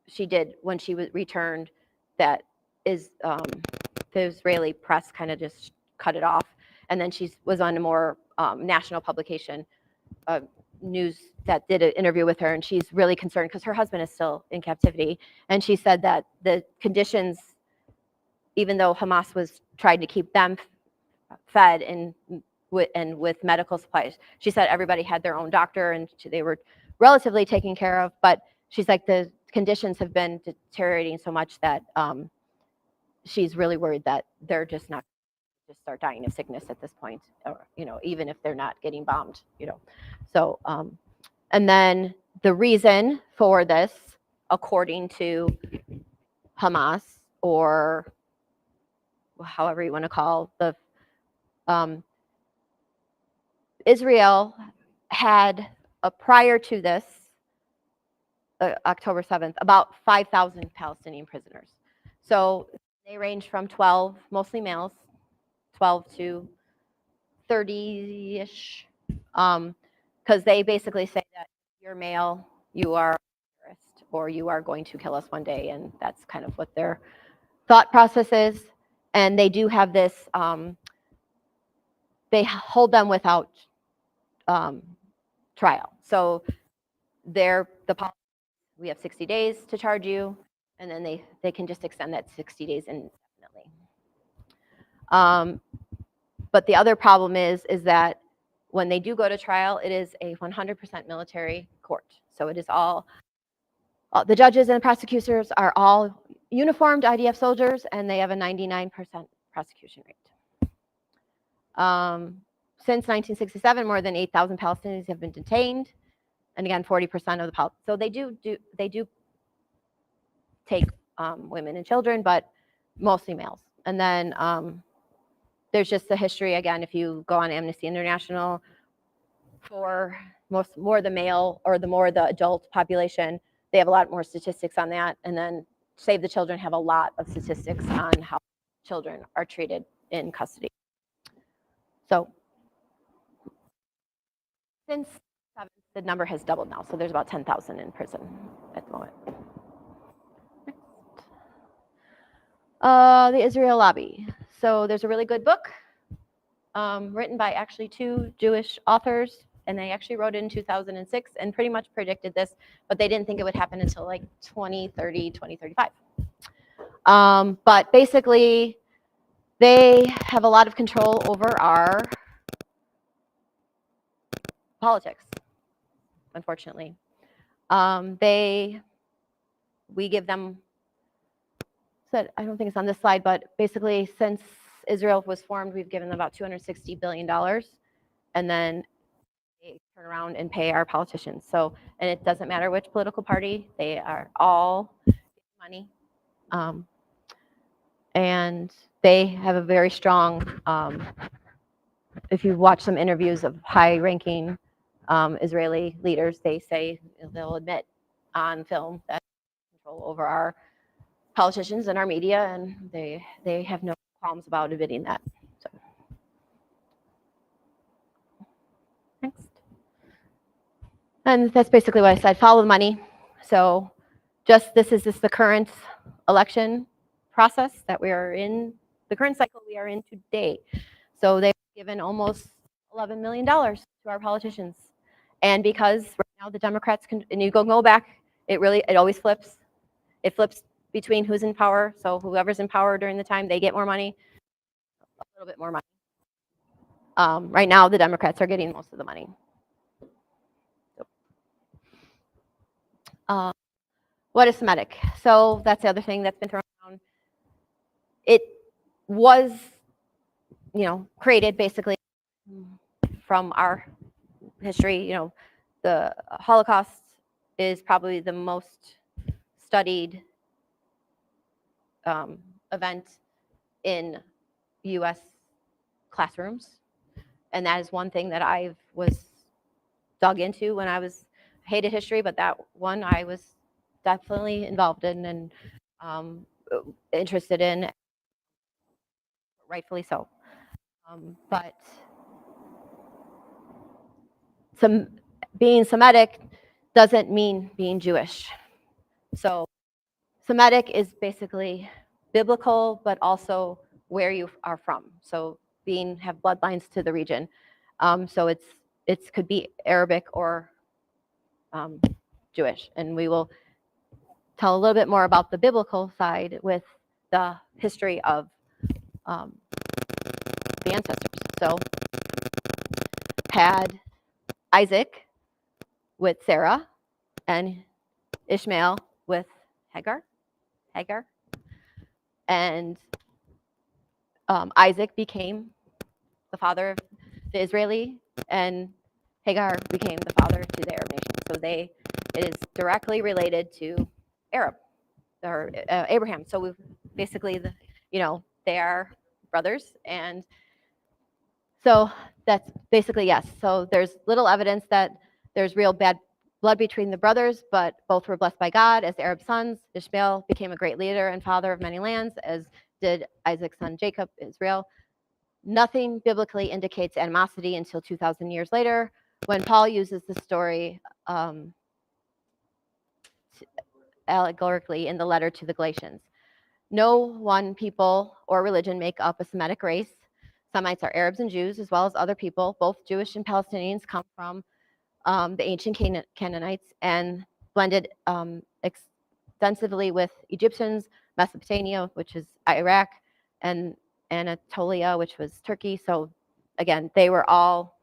[SPEAKER 1] she did when she was returned that is the Israeli press kind of just cut it off. And then she was on a more national publication, news that did an interview with her, and she's really concerned because her husband is still in captivity. And she said that the conditions, even though Hamas was trying to keep them fed and with medical supplies, she said everybody had their own doctor and they were relatively taken care of. But she's like, the conditions have been deteriorating so much that she's really worried that they're just not just start dying of sickness at this point, or, you know, even if they're not getting bombed, you know. So, and then the reason for this, according to Hamas, or however you want to call the, Israel had, prior to this, October 7th, about 5,000 Palestinian prisoners. So they range from 12, mostly males, 12 to 30-ish, because they basically say that if you're male, you are a terrorist, or you are going to kill us one day, and that's kind of what their thought process is. And they do have this, they hold them without trial. So we have 60 days to charge you, and then they can just extend that 60 days indefinitely. But the other problem is that when they do go to trial, it is a 100% military court. So it is all the judges and the prosecutors are all uniformed IDF soldiers, and they have a 99% prosecution rate. Since 1967, more than 8,000 Palestinians have been detained, and again, 40% of the so they do take women and children, but mostly males. And then there's just the history, again, if you go on Amnesty International, for more the male or the more the adult population, they have a lot more statistics on that. And then Save the Children have a lot of statistics on how children are treated in custody. So since the number has doubled now, so there's about 10,000 in prison at the moment. The Israel Lobby. So there's a really good book written by actually 2 Jewish authors, and they actually wrote it in 2006 and pretty much predicted this, but they didn't think it would happen until like 2030, 2035. But basically, they have a lot of control over our politics, unfortunately. We give them said, I don't think it's on this slide, but basically since Israel was formed, we've given them about $260 billion. And then they turn around and pay our politicians. So, and it doesn't matter which political party, they are all money. And they have a very strong, if you watch some interviews of high-ranking Israeli leaders, they say, they'll admit on film that control over our politicians and our media, and they have no qualms about admitting that. So, next. And that's basically what I said, follow the money. So this is the current election process that we are in, the current cycle we are in today. So they've given almost $11 million to our politicians. And because right now the Democrats can, and you go back, it always flips. It flips between who's in power. So whoever's in power during the time, they get more money, a little bit more money. Right now, the Democrats are getting most of the money. What is Semitic? So that's the other thing that's been thrown around. It was, created basically from our history. The Holocaust is probably the most studied event in U.S. classrooms, and that is one thing that I was dug into when I hated history, but that one I was definitely involved in and interested in, rightfully so. But being Semitic doesn't mean being Jewish. So Semitic is basically biblical, but also where you are from. So have bloodlines to the region. So it could be Arabic or Jewish, and we will tell a little bit more about the biblical side with the history of the ancestors. So had Isaac with Sarah and Ishmael with Hagar, and Isaac became the father of the Israeli, and Hagar became the father to the Arab nation. So it is directly related to Arab or Abraham. So we've basically they are brothers, and so that's basically yes. So there's little evidence that there's real bad blood between the brothers, but both were blessed by God as Arab sons. Ishmael became a great leader and father of many lands, as did Isaac's son Jacob, Israel. Nothing biblically indicates animosity until 2,000 years later, when Paul uses the story allegorically in the letter to the Galatians. No one people or religion make up a Semitic race. Semites are Arabs and Jews, as well as other people. Both Jewish and Palestinians come from the ancient Canaanites and blended extensively with Egyptians, Mesopotamia, which is Iraq, and Anatolia, which was Turkey. So again, they were all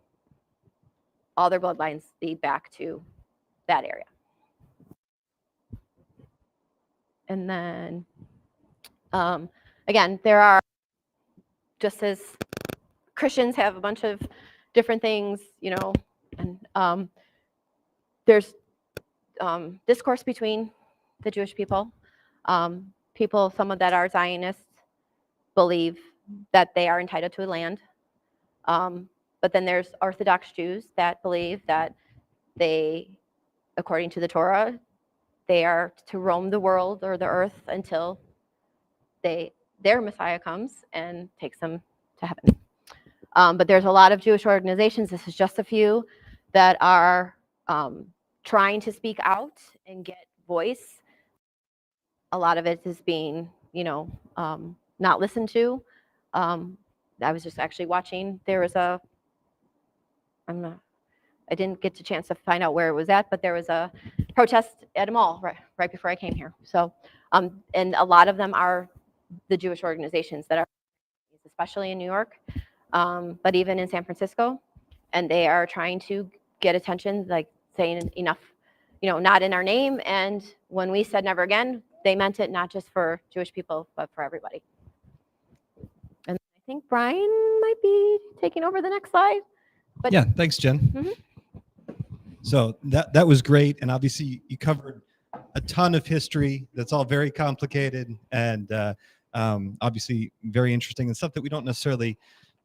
[SPEAKER 1] their bloodlines lead back to that area. And then again, there are, just as Christians have a bunch of different things, and there's discourse between the Jewish people. Some of that are Zionists, believe that they are entitled to a land. But then there's Orthodox Jews that believe that they, according to the Torah, they are to roam the world or the earth until their Messiah comes and takes them to heaven. But there's a lot of Jewish organizations, this is just a few, that are trying to speak out and get voice. A lot of it is being, not listened to. I was just actually watching, there was I didn't get a chance to find out where it was at, but there was a protest at a mall right before I came here. So, and a lot of them are the Jewish organizations that are, especially in New York, but even in San Francisco, and they are trying to get attention, like saying enough, not in our name. And when we said never again, they meant it not just for Jewish people, but for everybody. And I think Brian might be taking over the next slide. But
[SPEAKER 3] Yeah, thanks, Jen. So that was great, and obviously you covered a ton of history. That's all very complicated and obviously very interesting and stuff that we don't necessarily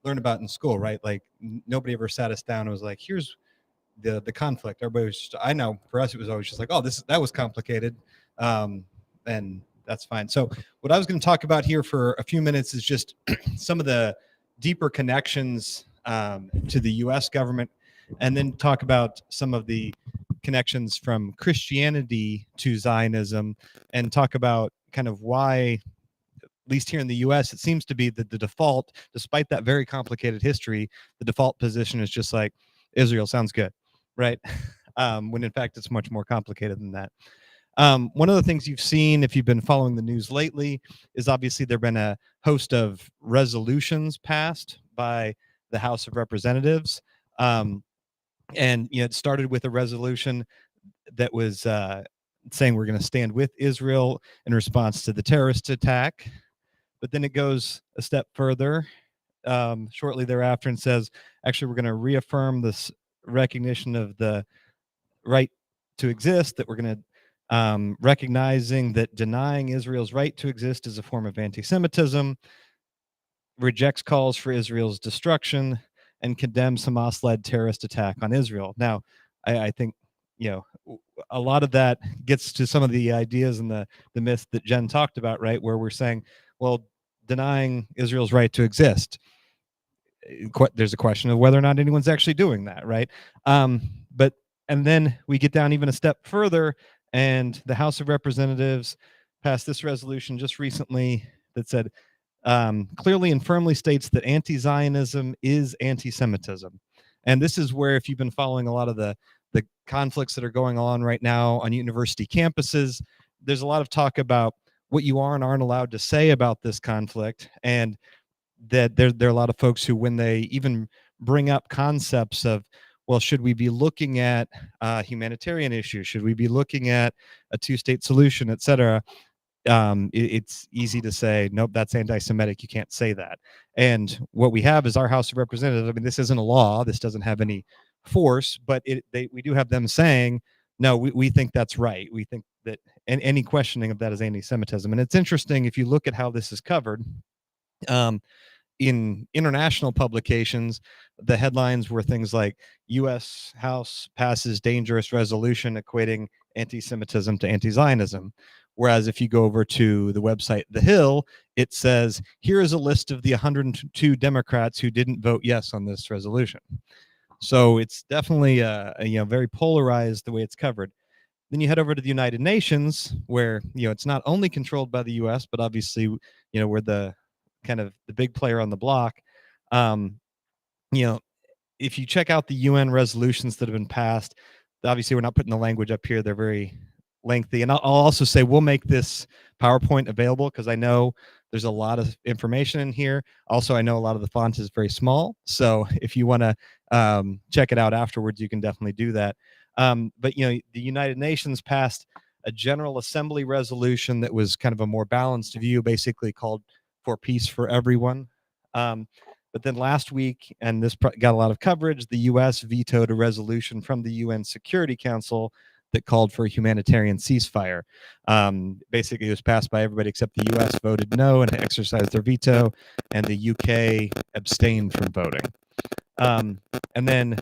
[SPEAKER 3] learn about in school, right? Like nobody ever sat us down and was like, "Here's the conflict." Everybody was just, I know for us it was always just like, "Oh, that was complicated," and that's fine. So what I was going to talk about here for a few minutes is just some of the deeper connections to the U.S. government, and then talk about some of the connections from Christianity to Zionism, and talk about kind of why, at least here in the US, it seems to be that the default, despite that very complicated history, the default position is just like, Israel sounds good, right? When in fact it's much more complicated than that. One of the things you've seen, if you've been following the news lately, is obviously there have been a host of resolutions passed by the House of Representatives. And it started with a resolution that was saying we're going to stand with Israel in response to the terrorist attack. But then it goes a step further shortly thereafter and says, actually, we're going to reaffirm this recognition of the right to exist, that we're going to recognizing that denying Israel's right to exist is a form of anti-Semitism, rejects calls for Israel's destruction, and condemns Hamas-led terrorist attack on Israel. Now, I think a lot of that gets to some of the ideas and the myth that Jen talked about, right? Where we're saying, well, denying Israel's right to exist, there's a question of whether or not anyone's actually doing that, right? But and then we get down even a step further, and the House of Representatives passed this resolution just recently that said, clearly and firmly states that anti-Zionism is anti-Semitism. And this is where, if you've been following a lot of the conflicts that are going on right now on university campuses, there's a lot of talk about what you are and aren't allowed to say about this conflict, and that there are a lot of folks who, when they even bring up concepts of, well, should we be looking at humanitarian issues? Should we be looking at a two-state solution, et cetera? It's easy to say, nope, that's anti-Semitic. You can't say that. And what we have is our House of Representatives. I mean, this isn't a law. This doesn't have any force, but we do have them saying, no, we think that's right. We think that any questioning of that is anti-Semitism. And it's interesting, if you look at how this is covered, in international publications, the headlines were things like U.S. House passes dangerous resolution equating anti-Semitism to anti-Zionism. Whereas if you go over to the website The Hill, it says, here is a list of the 102 Democrats who didn't vote yes on this resolution. So it's definitely very polarized the way it's covered. Then you head over to the United Nations, where it's not only controlled by the U.S., but obviously we're the kind of the big player on the block. If you check out the UN resolutions that have been passed, obviously we're not putting the language up here. They're very lengthy. And I'll also say we'll make this PowerPoint available, because I know there's a lot of information in here. Also, I know a lot of the font is very small. So if you want to check it out afterwards, you can definitely do that. But the United Nations passed a General Assembly resolution that was kind of a more balanced view, basically called for peace for everyone. But then last week, and this got a lot of coverage, the U.S. vetoed a resolution from the UN Security Council that called for a humanitarian ceasefire. Basically, it was passed by everybody except the U.S. voted no and exercised their veto, and the U.K. abstained from voting. And then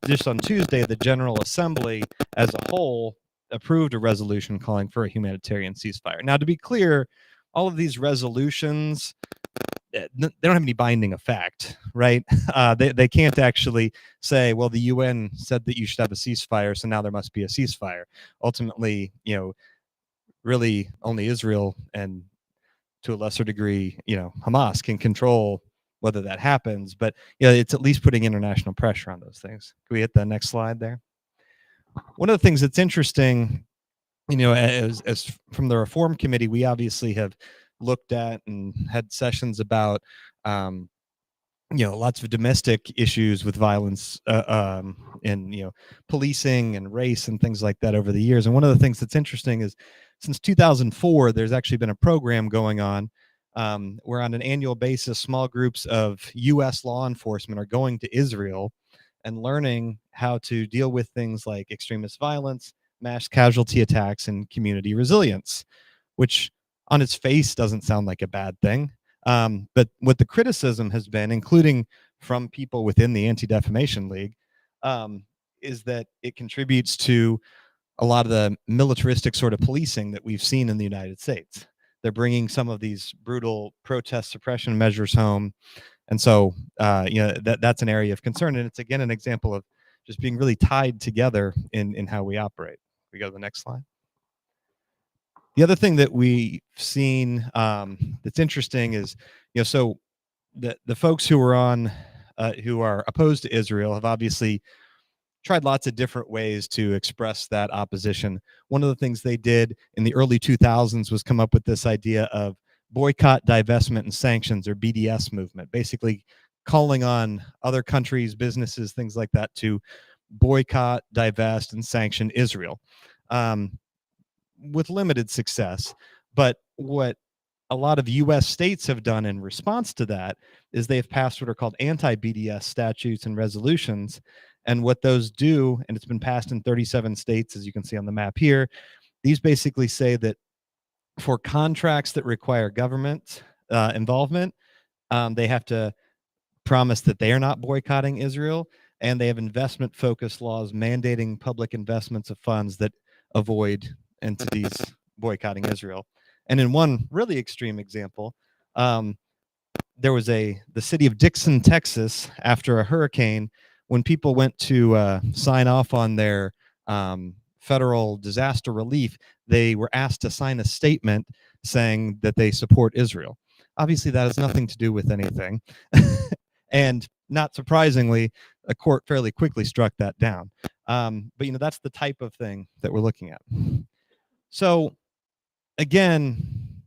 [SPEAKER 3] just on Tuesday, the General Assembly as a whole approved a resolution calling for a humanitarian ceasefire. Now, to be clear, all of these resolutions, they don't have any binding effect, right? They can't actually say, well, the UN said that you should have a ceasefire, so now there must be a ceasefire. Ultimately, really only Israel, and to a lesser degree, Hamas, can control whether that happens. But it's at least putting international pressure on those things. Can we hit the next slide there? One of the things that's interesting, as from the Reform Committee, we obviously have looked at and had sessions about lots of domestic issues with violence and policing and race and things like that over the years. And one of the things that's interesting is since 2004, there's actually been a program going on where on an annual basis, small groups of U.S. law enforcement are going to Israel and learning how to deal with things like extremist violence, mass casualty attacks, and community resilience, which on its face doesn't sound like a bad thing. But what the criticism has been, including from people within the Anti-Defamation League, is that it contributes to a lot of the militaristic sort of policing that we've seen in the United States. They're bringing some of these brutal protest suppression measures home. And so, that's an area of concern. And it's, again, an example of just being really tied together in how we operate. We go to the next slide. The other thing that we've seen that's interesting is, so the folks who are opposed to Israel have obviously tried lots of different ways to express that opposition. One of the things they did in the early 2000s was come up with this idea of boycott, divestment, and sanctions, or BDS movement, basically calling on other countries, businesses, things like that to boycott, divest, and sanction Israel, with limited success. But what a lot of U.S. states have done in response to that is they've passed what are called anti-BDS statutes and resolutions. And what those do, and it's been passed in 37 states, as you can see on the map here, these basically say that for contracts that require government involvement, they have to promise that they are not boycotting Israel, and they have investment-focused laws mandating public investments of funds that avoid entities boycotting Israel. And in one really extreme example, there was the city of Dixon, Texas, after a hurricane, when people went to sign off on their federal disaster relief, they were asked to sign a statement saying that they support Israel. Obviously, that has nothing to do with anything. And not surprisingly, a court fairly quickly struck that down. But that's the type of thing that we're looking at. So again,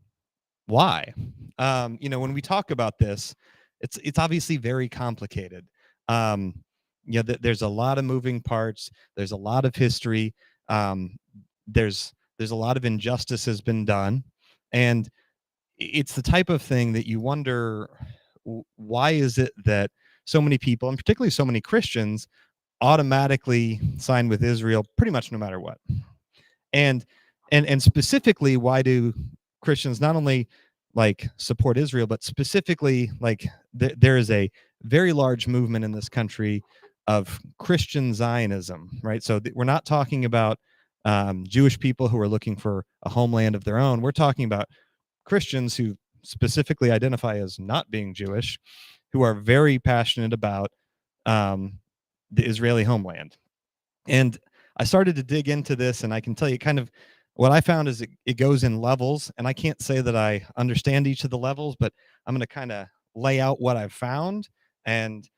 [SPEAKER 3] why? When we talk about this, it's obviously very complicated. There's a lot of moving parts. There's a lot of history. There's a lot of injustice has been done, and it's the type of thing that you wonder, why is it that so many people, and particularly so many Christians, automatically sign with Israel pretty much no matter what? And specifically, why do Christians not only support Israel, but specifically there is a very large movement in this country of Christian Zionism, right? So we're not talking about Jewish people who are looking for a homeland of their own. We're talking about Christians who specifically identify as not being Jewish, who are very passionate about the Israeli homeland. And I started to dig into this, and I can tell you kind of what I found is it goes in levels, and I can't say that I understand each of the levels, but I'm going to kind of lay out what I've found. And,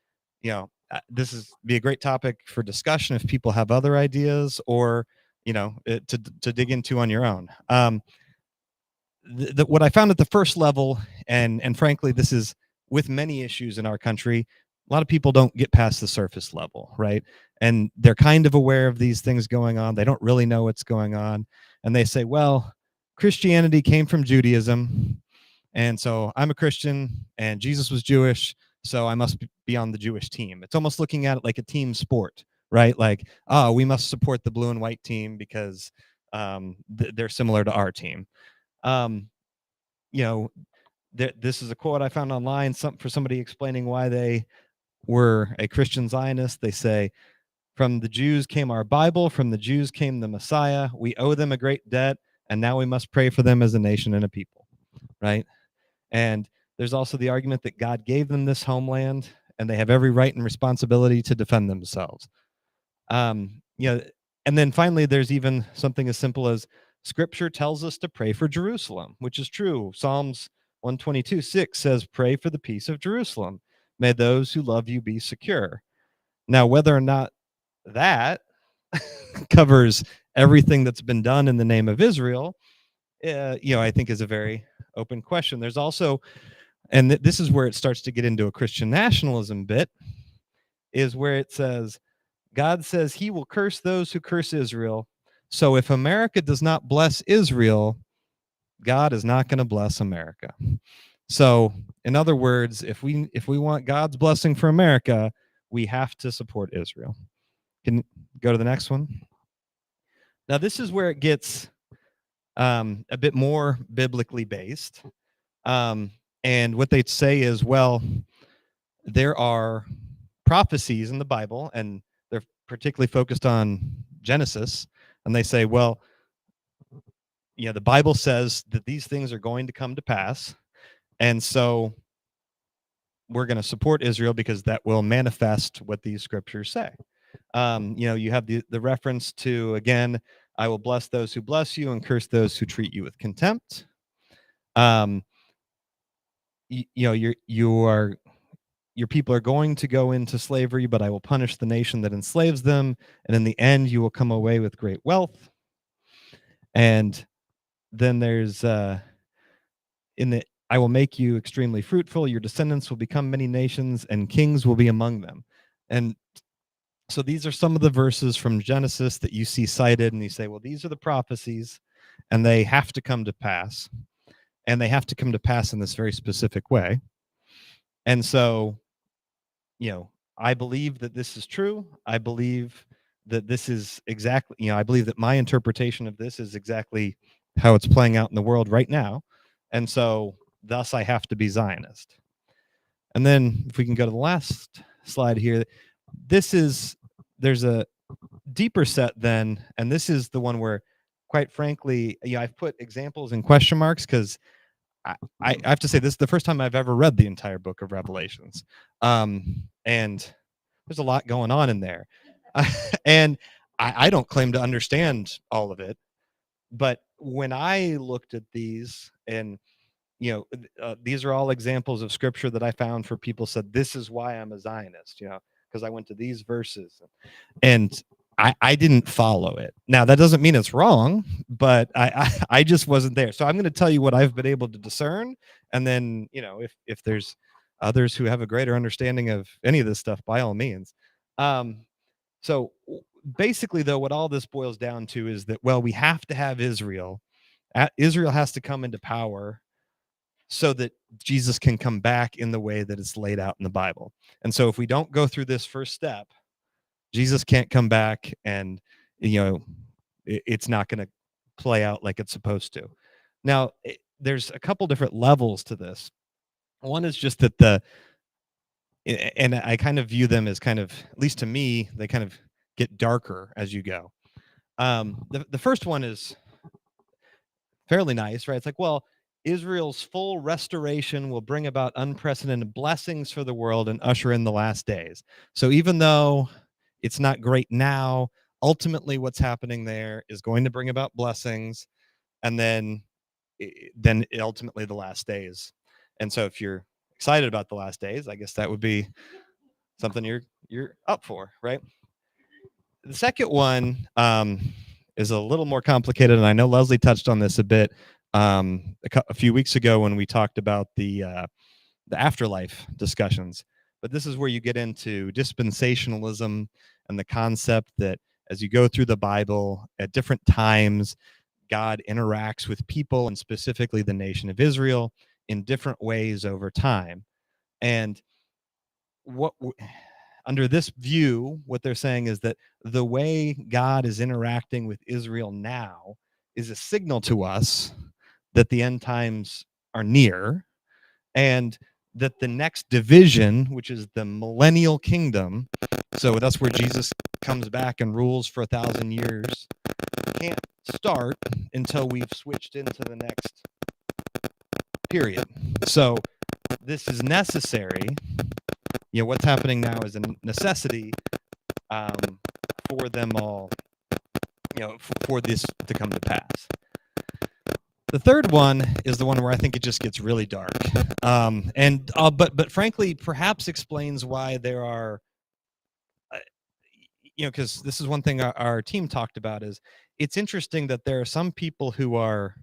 [SPEAKER 3] this is be a great topic for discussion if people have other ideas, or, to dig into on your own. What I found at the first level, and frankly, this is with many issues in our country, a lot of people don't get past the surface level, right? And they're kind of aware of these things going on. They don't really know what's going on. And they say, well, Christianity came from Judaism. And so I'm a Christian and Jesus was Jewish, so I must be on the Jewish team. It's almost looking at it like a team sport, right? Like, we must support the blue and white team because they're similar to our team. This is a quote I found online for somebody explaining why they were a Christian Zionist. They say, "From the Jews came our Bible, from the Jews came the Messiah. We owe them a great debt, and now we must pray for them as a nation and a people," right? And there's also the argument that God gave them this homeland, and they have every right and responsibility to defend themselves. And then finally, there's even something as simple as Scripture tells us to pray for Jerusalem, which is true. Psalms 122:6 says, "Pray for the peace of Jerusalem. May those who love you be secure." Now, whether or not that covers everything that's been done in the name of Israel, I think is a very open question. There's also, and this is where it starts to get into a Christian nationalism bit, is where it says, God says he will curse those who curse Israel, So if America does not bless Israel, God is not going to bless America. So, in other words, if we want God's blessing for America, we have to support Israel. Can go to the next one. Now, this is where it gets a bit more biblically based. And what they'd say is, well, there are prophecies in the Bible, and they're particularly focused on Genesis. And they say, well, the Bible says that these things are going to come to pass. And so we're going to support Israel because that will manifest what these scriptures say. You have the reference to, again, I will bless those who bless you and curse those who treat you with contempt. Your people are going to go into slavery, but I will punish the nation that enslaves them. And in the end, you will come away with great wealth. And then there's I will make you extremely fruitful. Your descendants will become many nations, and kings will be among them. And so these are some of the verses from Genesis that you see cited, and you say, well, these are the prophecies, and they have to come to pass. And they have to come to pass in this very specific way. And so, I believe that this is true. I believe that this is exactly, I believe that my interpretation of this is exactly how it's playing out in the world right now. And so, thus, I have to be Zionist. And then, if we can go to the last slide here, there's a deeper set then, and this is the one where, quite frankly, I've put examples in question marks because I have to say this is the first time I've ever read the entire book of Revelations. And there's a lot going on in there. And I don't claim to understand all of it. But when I looked at these, and these are all examples of scripture that I found for people said, this is why I'm a Zionist, because I went to these verses. And I didn't follow it. Now, that doesn't mean it's wrong, but I just wasn't there. So I'm going to tell you what I've been able to discern. And then, if there's others who have a greater understanding of any of this stuff, by all means. So basically, though, what all this boils down to is that, well, we have to have Israel. Israel has to come into power so that Jesus can come back in the way that it's laid out in the Bible. And so if we don't go through this first step, Jesus can't come back, and it's not going to play out like it's supposed to. Now, there's a couple different levels to this. One is just that and I kind of view them as kind of, at least to me, they kind of get darker as you go. The first one is fairly nice, right? It's like, well, Israel's full restoration will bring about unprecedented blessings for the world and usher in the last days. So even though it's not great now, ultimately what's happening there is going to bring about blessings, and then ultimately the last days. And so if you're excited about the last days, I guess that would be something you're up for, right? The second one is a little more complicated, and I know Leslie touched on this a bit a few weeks ago when we talked about the afterlife discussions. But this is where you get into dispensationalism and the concept that as you go through the Bible at different times, God interacts with people, and specifically the nation of Israel, in different ways over time. And under this view, what they're saying is that the way God is interacting with Israel now is a signal to us that the end times are near, and that the next division, which is the millennial kingdom, so that's where Jesus comes back and rules for 1,000 years, can't start until we've switched into the next period. So this is necessary. What's happening now is a necessity for them all, for this to come to pass. The third one is the one where I think it just gets really dark, but frankly, perhaps explains why there are, because this is one thing our team talked about, is it's interesting that there are some people who are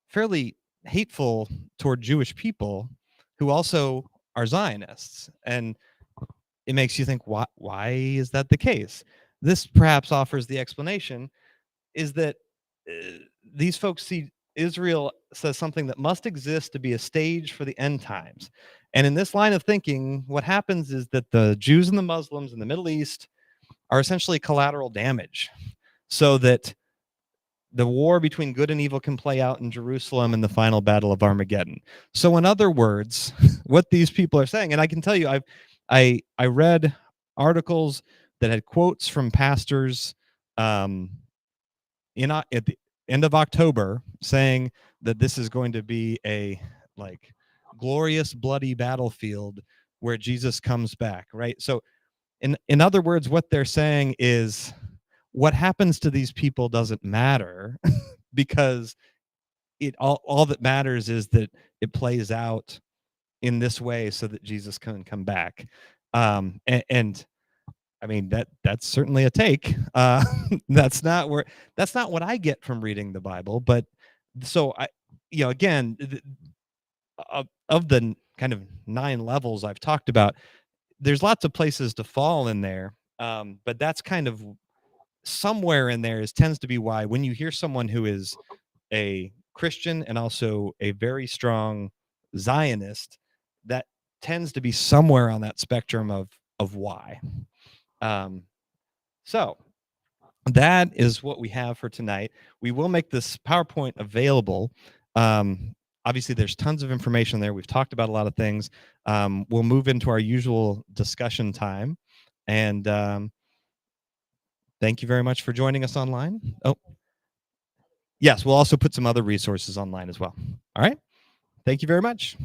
[SPEAKER 3] fairly hateful toward Jewish people who also are Zionists, and it makes you think, why is that the case? This perhaps offers the explanation. is that these folks see Israel says something that must exist to be a stage for the end times. And in this line of thinking, what happens is that the Jews and the Muslims in the Middle East are essentially collateral damage, so that the war between good and evil can play out in Jerusalem in the final battle of Armageddon. So in other words, what these people are saying, and I can tell you, I read articles that had quotes from pastors at the end of October saying that this is going to be a like glorious bloody battlefield where Jesus comes back, right? So in other words, what they're saying is what happens to these people doesn't matter because it all that matters is that it plays out in this way so that Jesus can come back. And I mean that's certainly a take. That's not what I get from reading the Bible. But so again, of the kind of 9 levels I've talked about, there's lots of places to fall in there. But that's kind of somewhere in there tends to be why when you hear someone who is a Christian and also a very strong Zionist, that tends to be somewhere on that spectrum of why. So that is what we have for tonight. We will make this PowerPoint available. Obviously, there's tons of information there. We've talked about a lot of things. We'll move into our usual discussion time. And thank you very much for joining us online. Oh, yes, we'll also put some other resources online as well. All right. Thank you very much.